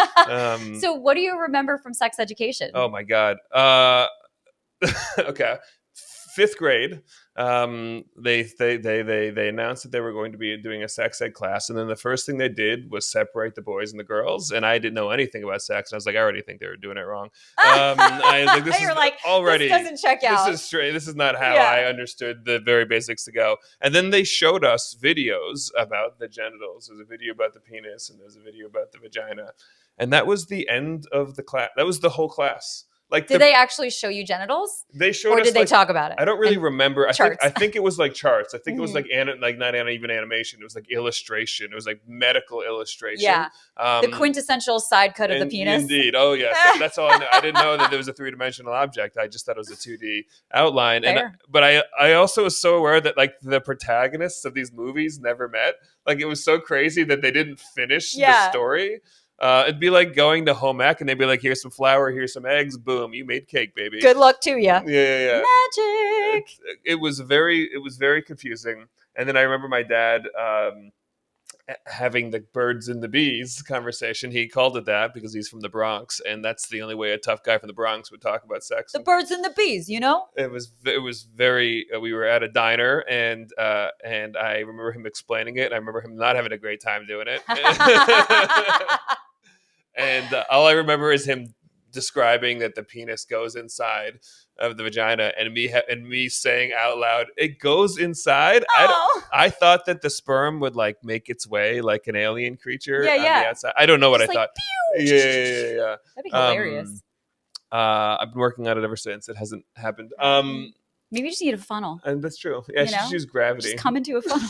A: So what do you remember from sex education?
B: Oh my God. Okay. 5th grade, they announced that they were going to be doing a sex ed class, and then the first thing they did was separate the boys and the girls. And I didn't know anything about sex, and I was like, I already think they were doing it wrong. I was like, this
A: You're
B: is
A: like,
B: already
A: this doesn't check out.
B: This is straight. This is not how I understood the very basics to go. And then they showed us videos about the genitals. There's a video about the penis, and there's a video about the vagina, and that was the end of the class. That was the whole class. Like,
A: did they actually show you genitals?
B: They showed
A: or
B: us,
A: did they talk about it?
B: I don't really remember. I think it was like charts. I think it was like not even animation. It was like illustration. It was like medical illustration.
A: Yeah, the quintessential side cut of the penis.
B: Indeed. Oh yes, that's all I know. I didn't know that there was a 3-dimensional object. I just thought it was a 2D outline. But I also was so aware that like the protagonists of these movies never met. Like it was so crazy that they didn't finish the story. It'd be like going to home ec and they'd be like, here's some flour, here's some eggs, boom, you made cake, baby.
A: Good luck to you.
B: Yeah.
A: Magic.
B: It was very confusing. And then I remember my dad having the birds and the bees conversation. He called it that because he's from the Bronx, and that's the only way a tough guy from the Bronx would talk about sex.
A: The birds and the bees, you know?
B: It was very. We were at a diner, and I remember him explaining it. And I remember him not having a great time doing it. And all I remember is him describing that the penis goes inside of the vagina, and me saying out loud, "It goes inside."
A: Oh.
B: I thought that the sperm would like make its way like an alien creature on the outside. I don't know what I thought. Yeah.
A: That'd be hilarious.
B: I've been working on it ever since. It hasn't happened.
A: Maybe you just need a funnel.
B: And that's true. Yeah, just use gravity.
A: Just come into a funnel.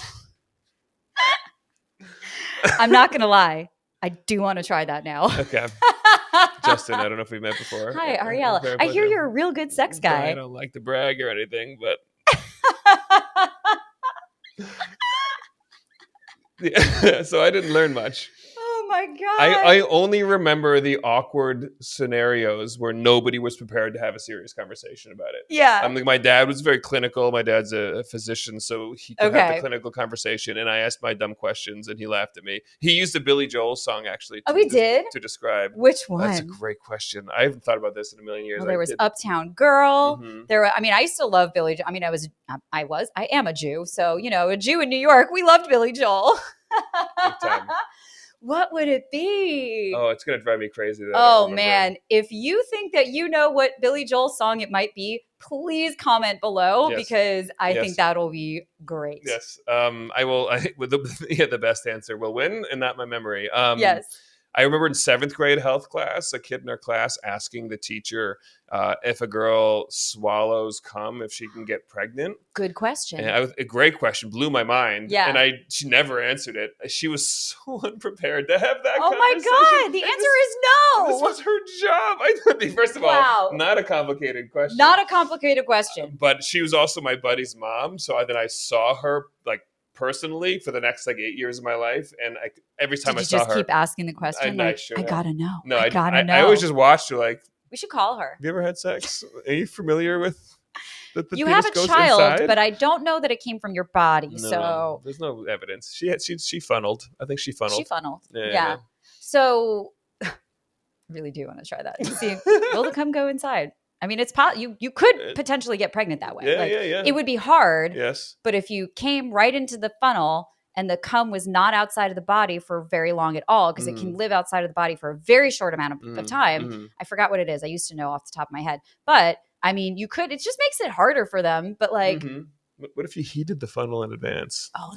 A: I'm not gonna lie. I do want to try that now.
B: Okay. Justin, I don't know if we've met before.
A: Hi, Ariella. I hear you're a real good sex guy.
B: I don't like to brag or anything, but yeah. So I didn't learn much.
A: Oh my God.
B: I only remember the awkward scenarios where nobody was prepared to have a serious conversation about it.
A: Yeah.
B: Like my dad was very clinical. My dad's a physician, so he could have the clinical conversation. And I asked my dumb questions, and he laughed at me. He used a Billy Joel song, actually. To describe.
A: Which one?
B: That's a great question. I haven't thought about this in a million years.
A: Well, there was Uptown Girl. Mm-hmm. I used to love Billy Joel. I mean, I am a Jew. So, a Jew in New York. We loved Billy Joel.
B: Big time.
A: What would it be?
B: Oh, it's going to drive me crazy.
A: Oh, man. If you think that you know what Billy Joel song it might be, please comment below because I think that'll be great.
B: Yes. I will. The best answer will win and not my memory.
A: Yes.
B: I remember in 7th grade health class, a kid in our class asking the teacher if a girl swallows cum, if she can get pregnant.
A: Good question.
B: And a great question, blew my mind.
A: Yeah.
B: And she never answered it. She was so unprepared to have that conversation.
A: Oh my God, the answer is no.
B: This was her job. I thought, first of all, not a complicated question.
A: Not a complicated question.
B: But she was also my buddy's mom. So then I saw her like personally for the next 8 years of my life, and every time I saw her,
A: just keep asking the question. I gotta know.
B: No,
A: I gotta know.
B: I always just watched her. Like,
A: we should call her.
B: Have you ever had sex? Are you familiar with that? You
A: have a child,
B: inside?
A: But I don't know that it came from your body.
B: No,
A: so
B: there's no evidence. She funneled. I think she funneled.
A: She funneled. Yeah. So, I really do want to try that. See, will the cum go inside? I mean, it's you could potentially get pregnant that way.
B: Yeah.
A: It would be hard.
B: Yes.
A: But if you came right into the funnel and the cum was not outside of the body for very long at all, because it can live outside of the body for a very short amount of time. I forgot what it is. I used to know off the top of my head. But I mean, you could. It just makes it harder for them. But like,
B: what if you heated the funnel in advance?
A: oh,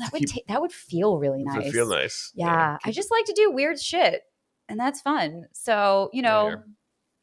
A: that would feel really nice.
B: It would feel nice.
A: Yeah, I just like to do weird shit, and that's fun. So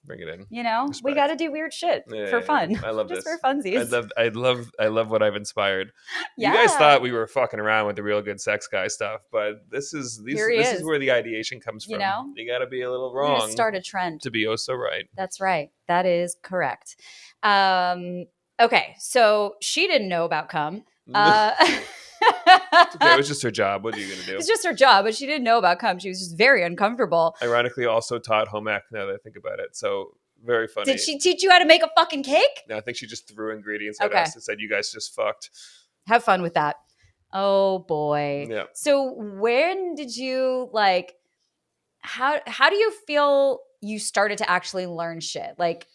B: bring it in.
A: Respect. We got to do weird shit for fun.
B: I love
A: just
B: this.
A: for funsies.
B: I love what I've inspired.
A: Yeah.
B: You guys thought we were fucking around with the real good sex guy stuff, but this is where the ideation comes from. You got to be a little wrong.
A: We're start a trend
B: to be oh so right.
A: That's right. That is correct. Okay, so she didn't know about cum.
B: It's okay, it was just her job. What are you going to do?
A: It's just her job, but she didn't know about cum. She was just very uncomfortable.
B: Ironically, also taught home ec now that I think about it. So very funny.
A: Did she teach you how to make a fucking cake?
B: No, I think she just threw ingredients at us and said, you guys just fucked.
A: Have fun with that. Oh, boy.
B: Yeah.
A: So when did you, like, how do you feel you started to actually learn shit? Like,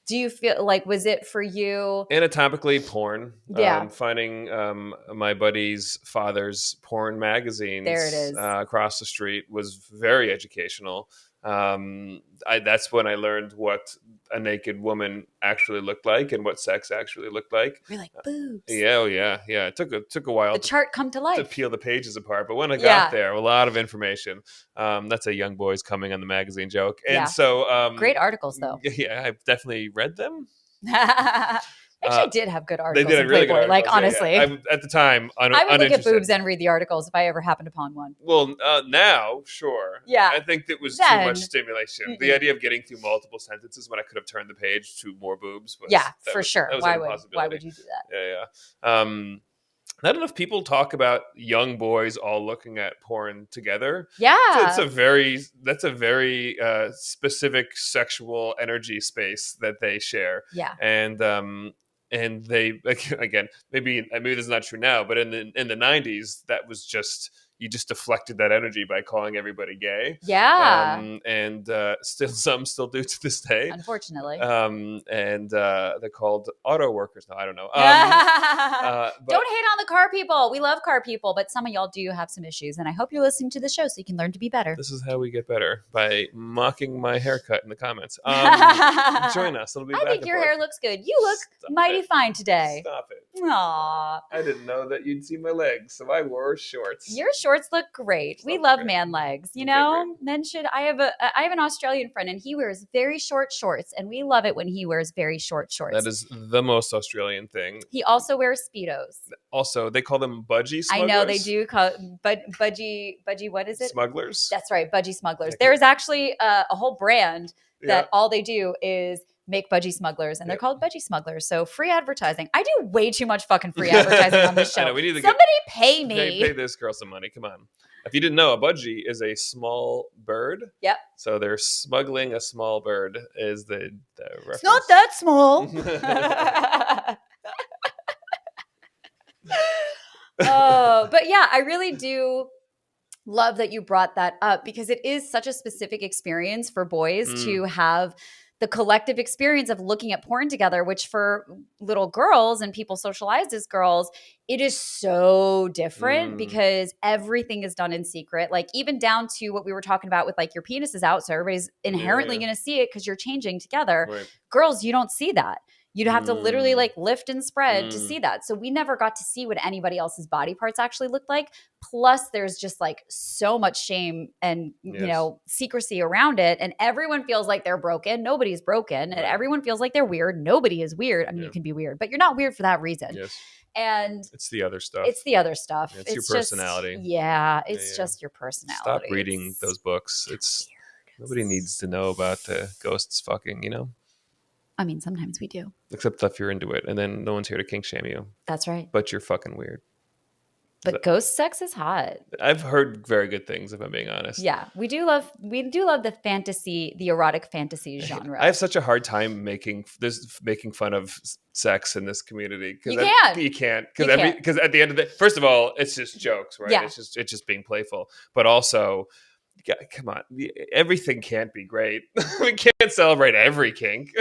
A: do you feel like, was it for you?
B: Anatomically, porn.
A: Yeah.
B: Finding my buddy's father's porn magazines
A: there it is.
B: Across the street was very educational. That's when I learned what a naked woman actually looked like and what sex actually looked like.
A: We're like, boobs.
B: Yeah. It took a while.
A: The chart come to life.
B: To peel the pages apart, but when I got there, a lot of information. That's a young boys coming on the magazine joke, and so
A: great articles though.
B: Yeah, I've definitely read them.
A: Actually, did have good articles.
B: They did really good articles.
A: Like, honestly.
B: Yeah. At the time,
A: I would look at boobs and read the articles if I ever happened upon one.
B: Well, now, sure.
A: Yeah.
B: I think it was too much stimulation. Mm-mm. The idea of getting through multiple sentences when I could have turned the page to more boobs was...
A: Yeah, for sure. Why would you do that?
B: Yeah. Not enough people talk about young boys all looking at porn together.
A: Yeah.
B: So that's a very specific sexual energy space that they share.
A: Yeah.
B: And they, again, maybe this is not true now, but in the 90s, that was just, you just deflected that energy by calling everybody gay.
A: Yeah.
B: And some still do to this day.
A: Unfortunately.
B: And they're called auto workers now. I don't know.
A: Don't hate on the car people. We love car people, but some of y'all do have some issues. And I hope you're listening to the show so you can learn to be better.
B: This is how we get better, by mocking my haircut in the comments. Join us. It'll be
A: I think your hair looks good. You look mighty fine today.
B: Stop it.
A: Aww.
B: I didn't know that you'd see my legs, so I wore shorts.
A: Your shorts look great. We love man legs. You know, men should. I have an Australian friend, and he wears very short shorts, and we love it when he wears very short shorts.
B: That is the most Australian thing.
A: He also wears Speedos.
B: Also, they call them budgie smugglers.
A: I know they do call budgie. What is it?
B: Smugglers.
A: That's right, budgie smugglers. There is actually a whole brand that all they do is make budgie smugglers, and they're called budgie smugglers. So free advertising. I do way too much fucking free advertising on this show.
B: I know, we need to
A: pay me.
B: Pay this girl some money. Come on. If you didn't know, a budgie is a small bird.
A: Yep.
B: So they're smuggling a small bird is the reference.
A: It's not that small. But yeah, I really do love that you brought that up, because it is such a specific experience for boys to have the collective experience of looking at porn together, which for little girls and people socialized as girls, it is so different because everything is done in secret. Like, even down to what we were talking about with, like, your penis is out, so everybody's inherently going to see it because you're changing together. Right. Girls, you don't see that. You'd have to literally, like, lift and spread to see that. So we never got to see what anybody else's body parts actually looked like. Plus, there's just, like, so much shame and, you know, secrecy around it. And everyone feels like they're broken. Nobody's broken. And everyone feels like they're weird. Nobody is weird. I mean, you can be weird, but you're not weird for that reason.
B: Yes.
A: And
B: it's the other stuff.
A: It's the other stuff.
B: It's your personality.
A: It's just your personality.
B: Stop reading those books. It's weird. Nobody needs to know about the ghosts fucking, you know?
A: I mean, sometimes we do.
B: Except if you're into it, and then no one's here to kink shame you.
A: That's right.
B: But you're fucking weird.
A: But ghost sex is hot.
B: I've heard very good things, if I'm being honest.
A: Yeah, we do love the fantasy, the erotic fantasy genre.
B: I have such a hard time making fun of sex in this community.
A: You
B: can't because at the end of the, first of all, it's just jokes, right? Yeah. It's just being playful, but also. Come on, everything can't be great. We can't celebrate every kink.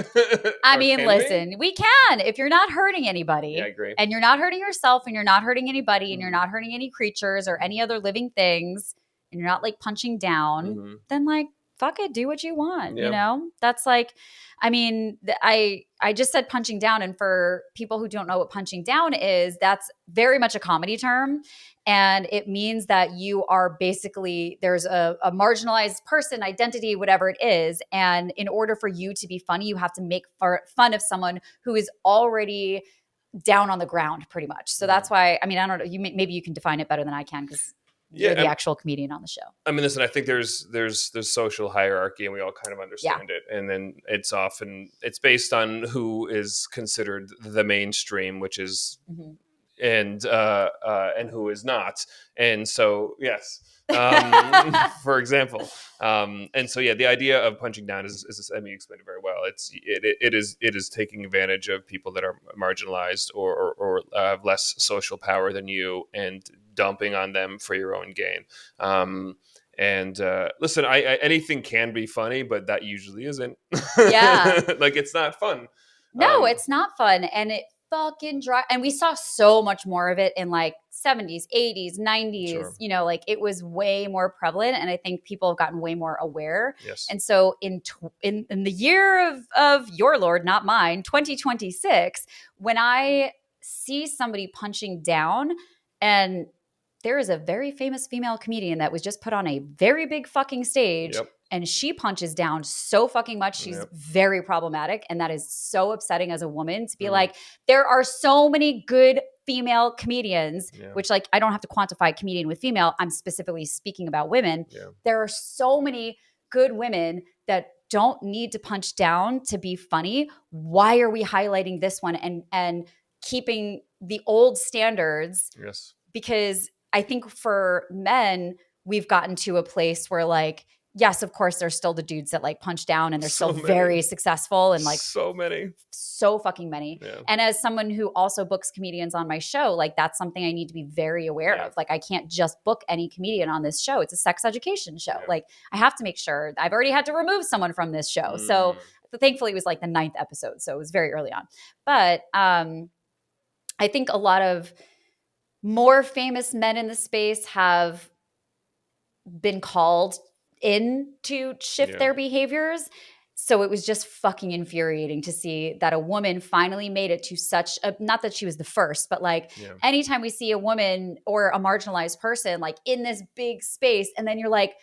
A: I mean, listen, we can if you're not hurting anybody.
B: Yeah, I agree.
A: And you're not hurting yourself, and you're not hurting anybody, and you're not hurting any creatures or any other living things, and you're not, like, punching down, then, like, fuck it, do what you want.
B: Yeah.
A: You know, that's like, I mean, I just said punching down. And for people who don't know what punching down is, that's very much a comedy term. And it means that you are basically, there's a marginalized person, identity, whatever it is. And in order for you to be funny, you have to make fun of someone who is already down on the ground pretty much. So that's why, I mean, I don't know, maybe you can define it better than I can because you're the actual comedian on the show.
B: I mean, listen, I think there's social hierarchy and we all kind of understand it. And then it's based on who is considered the mainstream, which is, and who is not. And so, yes, for example. And so, yeah, the idea of punching down is I mean, you explained it very well. It is taking advantage of people that are marginalized or have less social power than you and dumping on them for your own gain. And listen, I anything can be funny, but that usually isn't.
A: Yeah.
B: Like, it's not fun.
A: No, it's not fun. And it fucking and we saw so much more of it in like 70s, 80s, 90s. Sure. You know, like it was way more prevalent. And I think people have gotten way more aware.
B: Yes.
A: And so in the year of your Lord, not mine, 2026, when I see somebody punching down, and there is a very famous female comedian that was just put on a very big fucking stage.
B: Yep.
A: And she punches down so fucking much. She's very problematic. And that is so upsetting as a woman to be like, there are so many good female comedians, which like, I don't have to quantify comedian with female. I'm specifically speaking about women. Yeah. There are so many good women that don't need to punch down to be funny. Why are we highlighting this one and keeping the old standards?
B: Yes.
A: Because I think for men, we've gotten to a place where like, yes, of course, there's still the dudes that like punch down and they're still very successful and like so fucking many. Yeah. And as someone who also books comedians on my show, like that's something I need to be very aware of. Like I can't just book any comedian on this show. It's a sex education show. Yeah. Like I have to make sure. I've already had to remove someone from this show. So thankfully it was like the 9th episode. So it was very early on. But I think a lot of more famous men in the space have been called in to shift their behaviors. So it was just fucking infuriating to see that a woman finally made it to such a, not that she was the first, but like anytime we see a woman or a marginalized person like in this big space, and then you're like,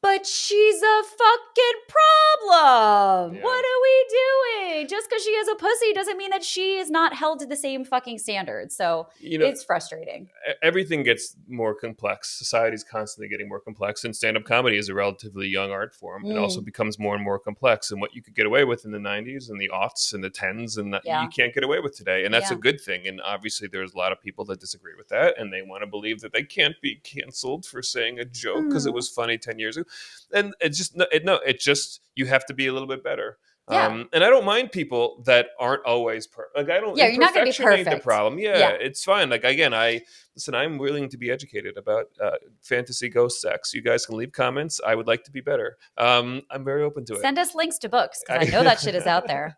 A: but she's a fucking problem. Yeah. What are we doing? Just because she has a pussy doesn't mean that she is not held to the same fucking standards. So it's frustrating.
B: Everything gets more complex. Society's constantly getting more complex. And stand-up comedy is a relatively young art form. It also becomes more and more complex. And what you could get away with in the 90s and the aughts and the 10s and you can't get away with today. And that's a good thing. And obviously there's a lot of people that disagree with that. And they want to believe that they can't be canceled for saying a joke because it was funny 10 years ago. And it's just you have to be a little bit better. Yeah. And I don't mind people that aren't always perfect. Like I don't.
A: Yeah, you're not going to be perfect.
B: Ain't the problem. Yeah, it's fine. Like again, I'm willing to be educated about fantasy ghost sex. You guys can leave comments. I would like to be better. I'm very open to it.
A: Send us links to books because I know that shit is out there.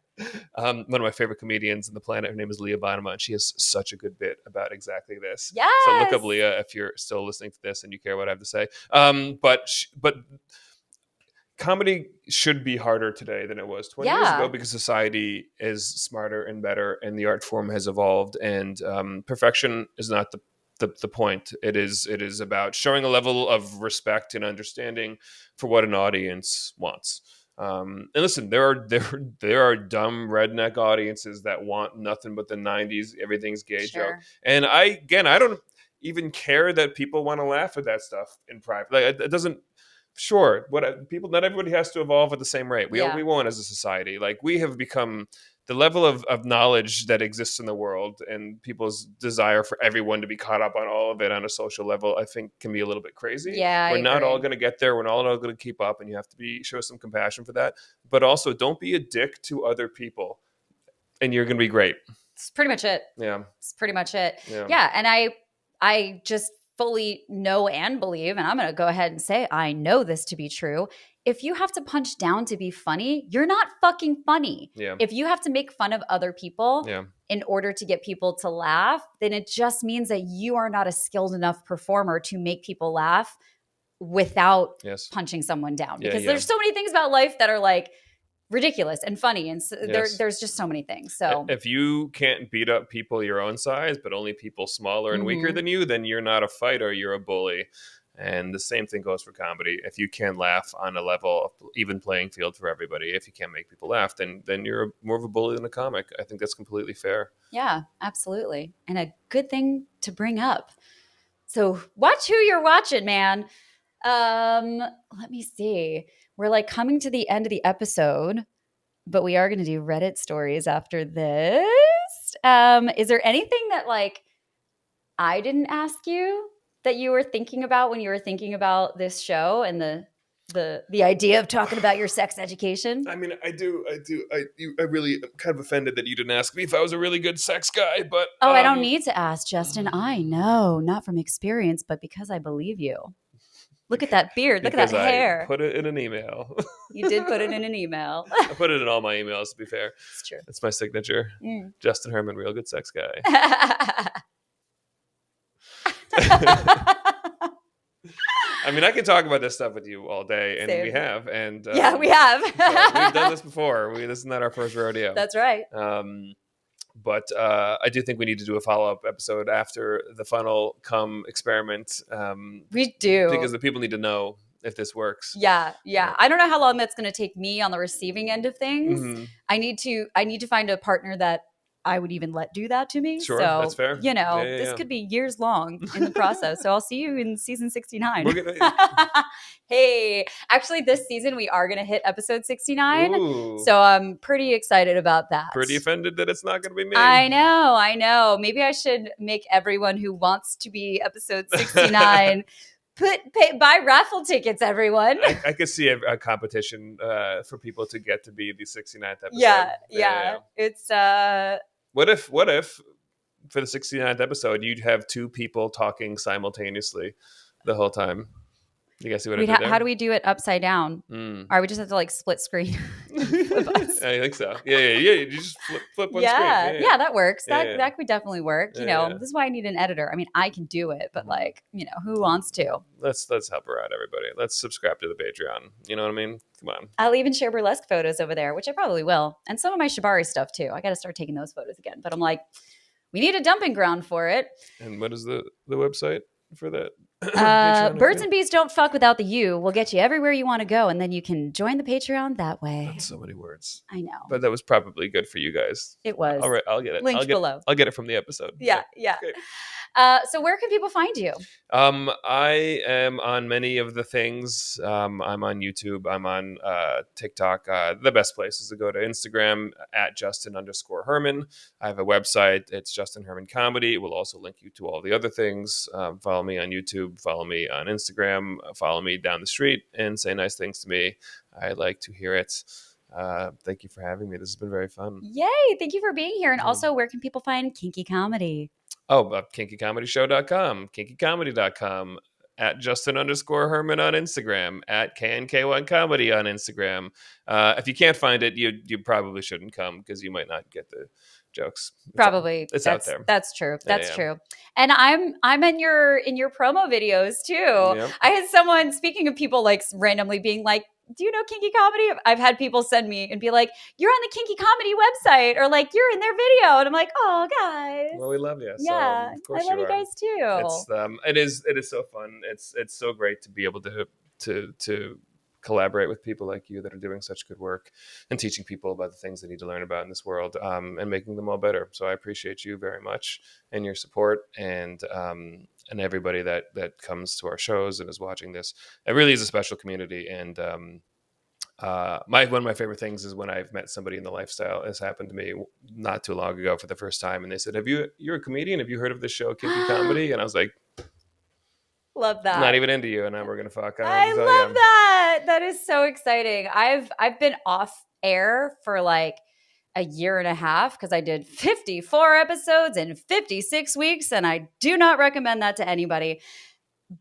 B: One of my favorite comedians on the planet, her name is Leah Bonema, and she has such a good bit about exactly this.
A: Yes.
B: So look up Leah if you're still listening to this and you care what I have to say. But comedy should be harder today than it was 20 years ago because society is smarter and better and the art form has evolved, and perfection is not the point. It is about showing a level of respect and understanding for what an audience wants. And listen, there are dumb redneck audiences that want nothing but the 90s, everything's gay joke. And I don't even care that people want to laugh at that stuff in private. Like it doesn't. Sure, not everybody has to evolve at the same rate. We won't as a society. Like we have become the level of knowledge that exists in the world and people's desire for everyone to be caught up on all of it on a social level, I think can be a little bit crazy.
A: Yeah,
B: we're not all going to get there. We're not all going to keep up, and you have to show some compassion for that. But also, don't be a dick to other people, and you're going to be great.
A: It's pretty much it.
B: Yeah,
A: it's pretty much it. Yeah, and I just fully know and believe, and I'm going to go ahead and say I know this to be true. If you have to punch down to be funny, you're not fucking funny.
B: Yeah.
A: If you have to make fun of other people in order to get people to laugh, then it just means that you are not a skilled enough performer to make people laugh without punching someone down, because there's so many things about life that are like ridiculous and funny, and so there's just so many things. So
B: if you can't beat up people your own size, but only people smaller and weaker than you, then you're not a fighter, you're a bully. And the same thing goes for comedy. If you can't laugh on a level of even playing field for everybody, if you can't make people laugh, then you're more of a bully than a comic. I think that's completely fair.
A: Yeah, absolutely. And a good thing to bring up. So watch who you're watching, man. Let me see. We're like coming to the end of the episode, but we are going to do Reddit stories after this. Is there anything that like I didn't ask you that you were thinking about when you were thinking about this show and the idea of talking about your sex education?
B: I mean, I really am kind of offended that you didn't ask me if I was a really good sex guy, but
A: I don't need to ask, Justin. I know, not from experience, but because I believe you. Look at that beard. Look at that hair.
B: I put it in an email.
A: You did put it in an email.
B: I put it in all my emails, to be fair.
A: It's true.
B: It's my signature. Justin Herman, real good sex guy. I mean, I can talk about this stuff with you all day, and we have. And
A: yeah, we have.
B: So we've done this before. This is not our first rodeo.
A: That's right.
B: But I do think we need to do a follow-up episode after the funnel cum experiment.
A: We do.
B: Because the people need to know if this works.
A: Yeah. I don't know how long that's going to take me on the receiving end of things. I need to find a partner that I would even let do that to me.
B: Sure,
A: so,
B: that's fair.
A: This could be years long in the process. So I'll see you in season 69. Hey, actually this season we are going to hit episode 69. Ooh. So I'm pretty excited about that.
B: Pretty offended that it's not going to be me.
A: I know. Maybe I should make everyone who wants to be episode 69 buy raffle tickets, everyone.
B: I could see a competition for people to get to be the 69th episode.
A: Yeah. It's
B: What if for the 69th episode you'd have two people talking simultaneously the whole time? You guys see what I did there?
A: How do we do it upside down? Or we just have to like split screen?
B: I think so. Yeah. You just flip one screen.
A: Yeah, that works. That could definitely work. This is why I need an editor. I mean, I can do it, but like, who wants to?
B: Let's help her out, everybody. Let's subscribe to the Patreon. You know what I mean? Come on.
A: I'll even share burlesque photos over there, which I probably will, and some of my shibari stuff too. I got to start taking those photos again. But I'm like, we need a dumping ground for it.
B: And what is the website for that?
A: Birds and bees don't fuck without the U. We'll get you everywhere you want to go, and then you can join the Patreon that way.
B: That's so many words.
A: I know,
B: but that was probably good for you guys.
A: It was.
B: All right, I'll get it.
A: Linked below.
B: I'll get it from the episode.
A: Yeah. Okay. So where can people find you?
B: I am on many of the things. I'm on YouTube. I'm on TikTok. The best place is to go to Instagram at Justin_Herman. I have a website. It's Justin Herman Comedy. It will also link you to all the other things. Follow me on YouTube. Follow me on Instagram. Follow me down the street and say nice things to me. I like to hear it. Thank you for having me. This has been very fun.
A: Yay. Thank you for being here. And also, where can people find Kinky Comedy?
B: KinkyComedyShow.com, KinkyComedy.com, at Justin_Herman on Instagram, at KNK1Comedy on Instagram. If you can't find it, you probably shouldn't come because you might not get the jokes. It's out there.
A: That's true. That's true. And I'm in your promo videos too. Yep. I had someone, speaking of people like randomly being like, do you know Kinky Comedy? I've had people send me and be like, you're on the Kinky Comedy website, or like, you're in their video. And I'm like, oh, guys.
B: Well, we love you.
A: Yeah,
B: so, of course
A: I love you guys too.
B: It's, it is so fun. It's so great to be able to collaborate with people like you that are doing such good work and teaching people about the things they need to learn about in this world, and making them all better. So I appreciate you very much and your support, and everybody that comes to our shows and is watching this. It really is a special community. And one of my favorite things is when I've met somebody in the lifestyle. It's happened to me not too long ago for the first time, and they said, you're a comedian? Have you heard of this show, Kinky Comedy? And I was like,
A: love that.
B: Not even into you, and now we're gonna fuck.
A: I love that. That is so exciting. I've been off air for like a year and a half because I did 54 episodes in 56 weeks, and I do not recommend that to anybody.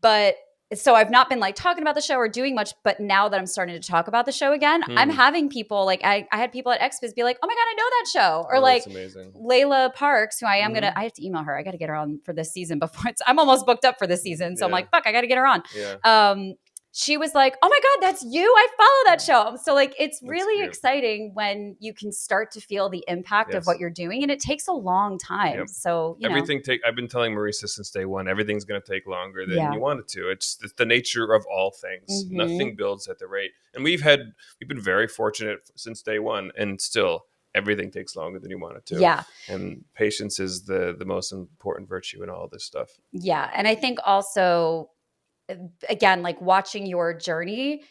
A: But so I've not been like talking about the show or doing much, but now that I'm starting to talk about the show again, I'm having people like, I had people at XBIZ be like, oh my God, I know that show. Or like Layla Parks, who I have to email her. I got to get her on for this season before I'm almost booked up for this season. So I'm like, fuck, I got to get her on.
B: Yeah.
A: she was like, oh my God, that's you. I follow that show. So like, it's really exciting when you can start to feel the impact of what you're doing. And it takes a long time. Yep. So,
B: I've been telling Marisa since day one, everything's going to take longer than you want it to. It's the nature of all things. Mm-hmm. Nothing builds at the rate. And we've been very fortunate since day one, and still everything takes longer than you want it to.
A: Yeah.
B: And patience is the most important virtue in all this stuff.
A: Yeah. And I think also, again, like watching your journey,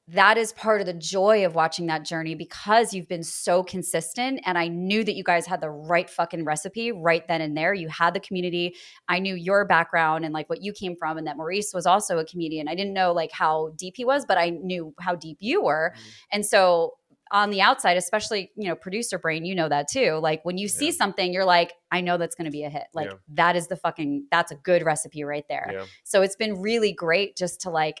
A: that is part of the joy of watching that journey, because you've been so consistent. And I knew that you guys had the right fucking recipe right then and there. You had the community. I knew your background and like what you came from, and that Maurice was also a comedian. I didn't know like how deep he was, but I knew how deep you were. Mm-hmm. And so on the outside, especially, producer brain, that too. Like when you see something, you're like, I know that's going to be a hit. Like that's a good recipe right there. Yeah. So it's been really great just to like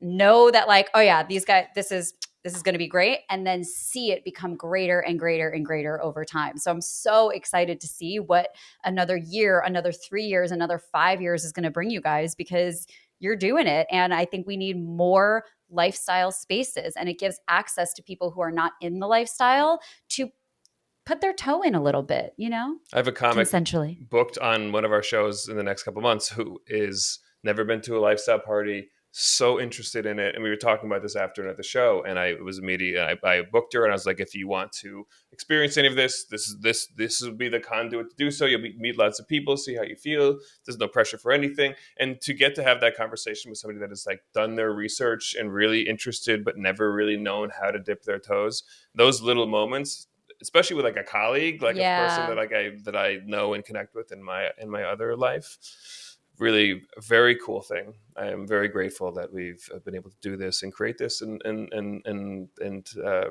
A: know that like, oh yeah, these guys, this is going to be great. And then see it become greater and greater and greater over time. So I'm so excited to see what another year, another 3 years, another 5 years is going to bring you guys, because you're doing it. And I think we need more lifestyle spaces, and it gives access to people who are not in the lifestyle to put their toe in a little bit, I
B: have a comic booked on one of our shows in the next couple of months who is never been to a lifestyle party, so interested in it. And we were talking about this after at the show, and I booked her, and I was like, if you want to experience any of this will be the conduit to do so. You'll meet lots of people, see how you feel. There's no pressure for anything. And to get to have that conversation with somebody that has like done their research and really interested, but never really known how to dip their toes, those little moments, especially with like a colleague, like a person that I know and connect with in my other life. Really a very cool thing. I am very grateful that we've been able to do this and create this and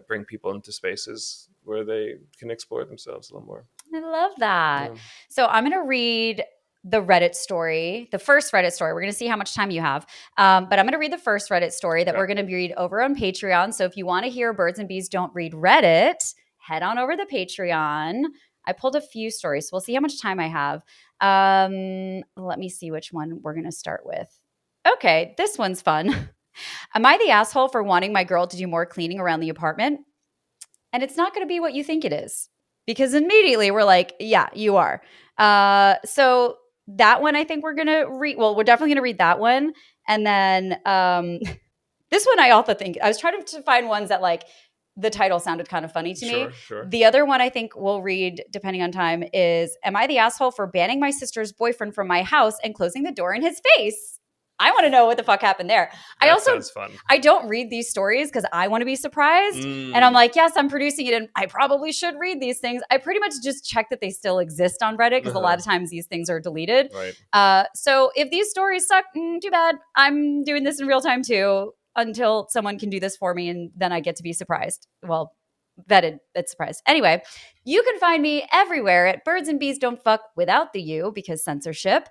B: bring people into spaces where they can explore themselves a little more.
A: I love that. Yeah. So I'm going to read the Reddit story, the first Reddit story. We're going to see how much time you have. But I'm going to read the first Reddit story that we're going to read over on Patreon. So if you want to hear Birds and Bees Don't Read Reddit, head on over to Patreon. I pulled a few stories, so we'll see how much time I have. Let me see which one we're going to start with. Okay, this one's fun. Am I the asshole for wanting my girl to do more cleaning around the apartment? And it's not going to be what you think it is, because immediately we're like, yeah, you are. So that one I think we're going to read. Well, we're definitely going to read that one. And then this one I also think, I was trying to find ones that like, the title sounded kind of funny to me.
B: Sure.
A: The other one I think we'll read, depending on time, is, am I the asshole for banning my sister's boyfriend from my house and closing the door in his face? I want to know what the fuck happened there.
B: That sounds fun.
A: I don't read these stories because I want to be surprised. And I'm like, yes, I'm producing it, and I probably should read these things. I pretty much just check that they still exist on Reddit, because a lot of times these things are deleted.
B: Right.
A: So if these stories suck, too bad. I'm doing this in real time too, until someone can do this for me, and then I get to be surprised. Well, vetted, that's surprised. Anyway, you can find me everywhere at Birds and Bees Don't Fuck without the U, because censorship.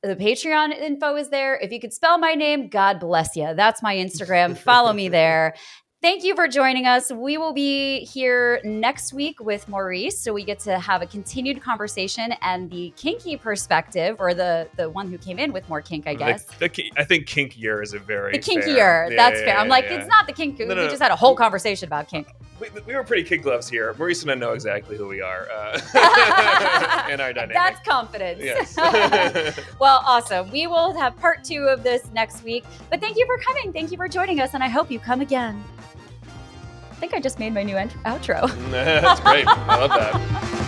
A: The Patreon info is there. If you could spell my name, God bless you. That's my Instagram. Follow me there. Thank you for joining us. We will be here next week with Maurice, so we get to have a continued conversation and the kinky perspective, or the one who came in with more kink, I guess.
B: I think kinkier is a very
A: the kinkier. That's fair. I'm like, it's not the kink. No. We just had a whole conversation about kink.
B: We were pretty kid gloves here. Maurice and I know exactly who we are and our dynamic.
A: That's confidence.
B: Yes.
A: Well, awesome. We will have part 2 of this next week. But thank you for coming. Thank you for joining us, and I hope you come again. I think I just made my new outro.
B: That's great. I love that.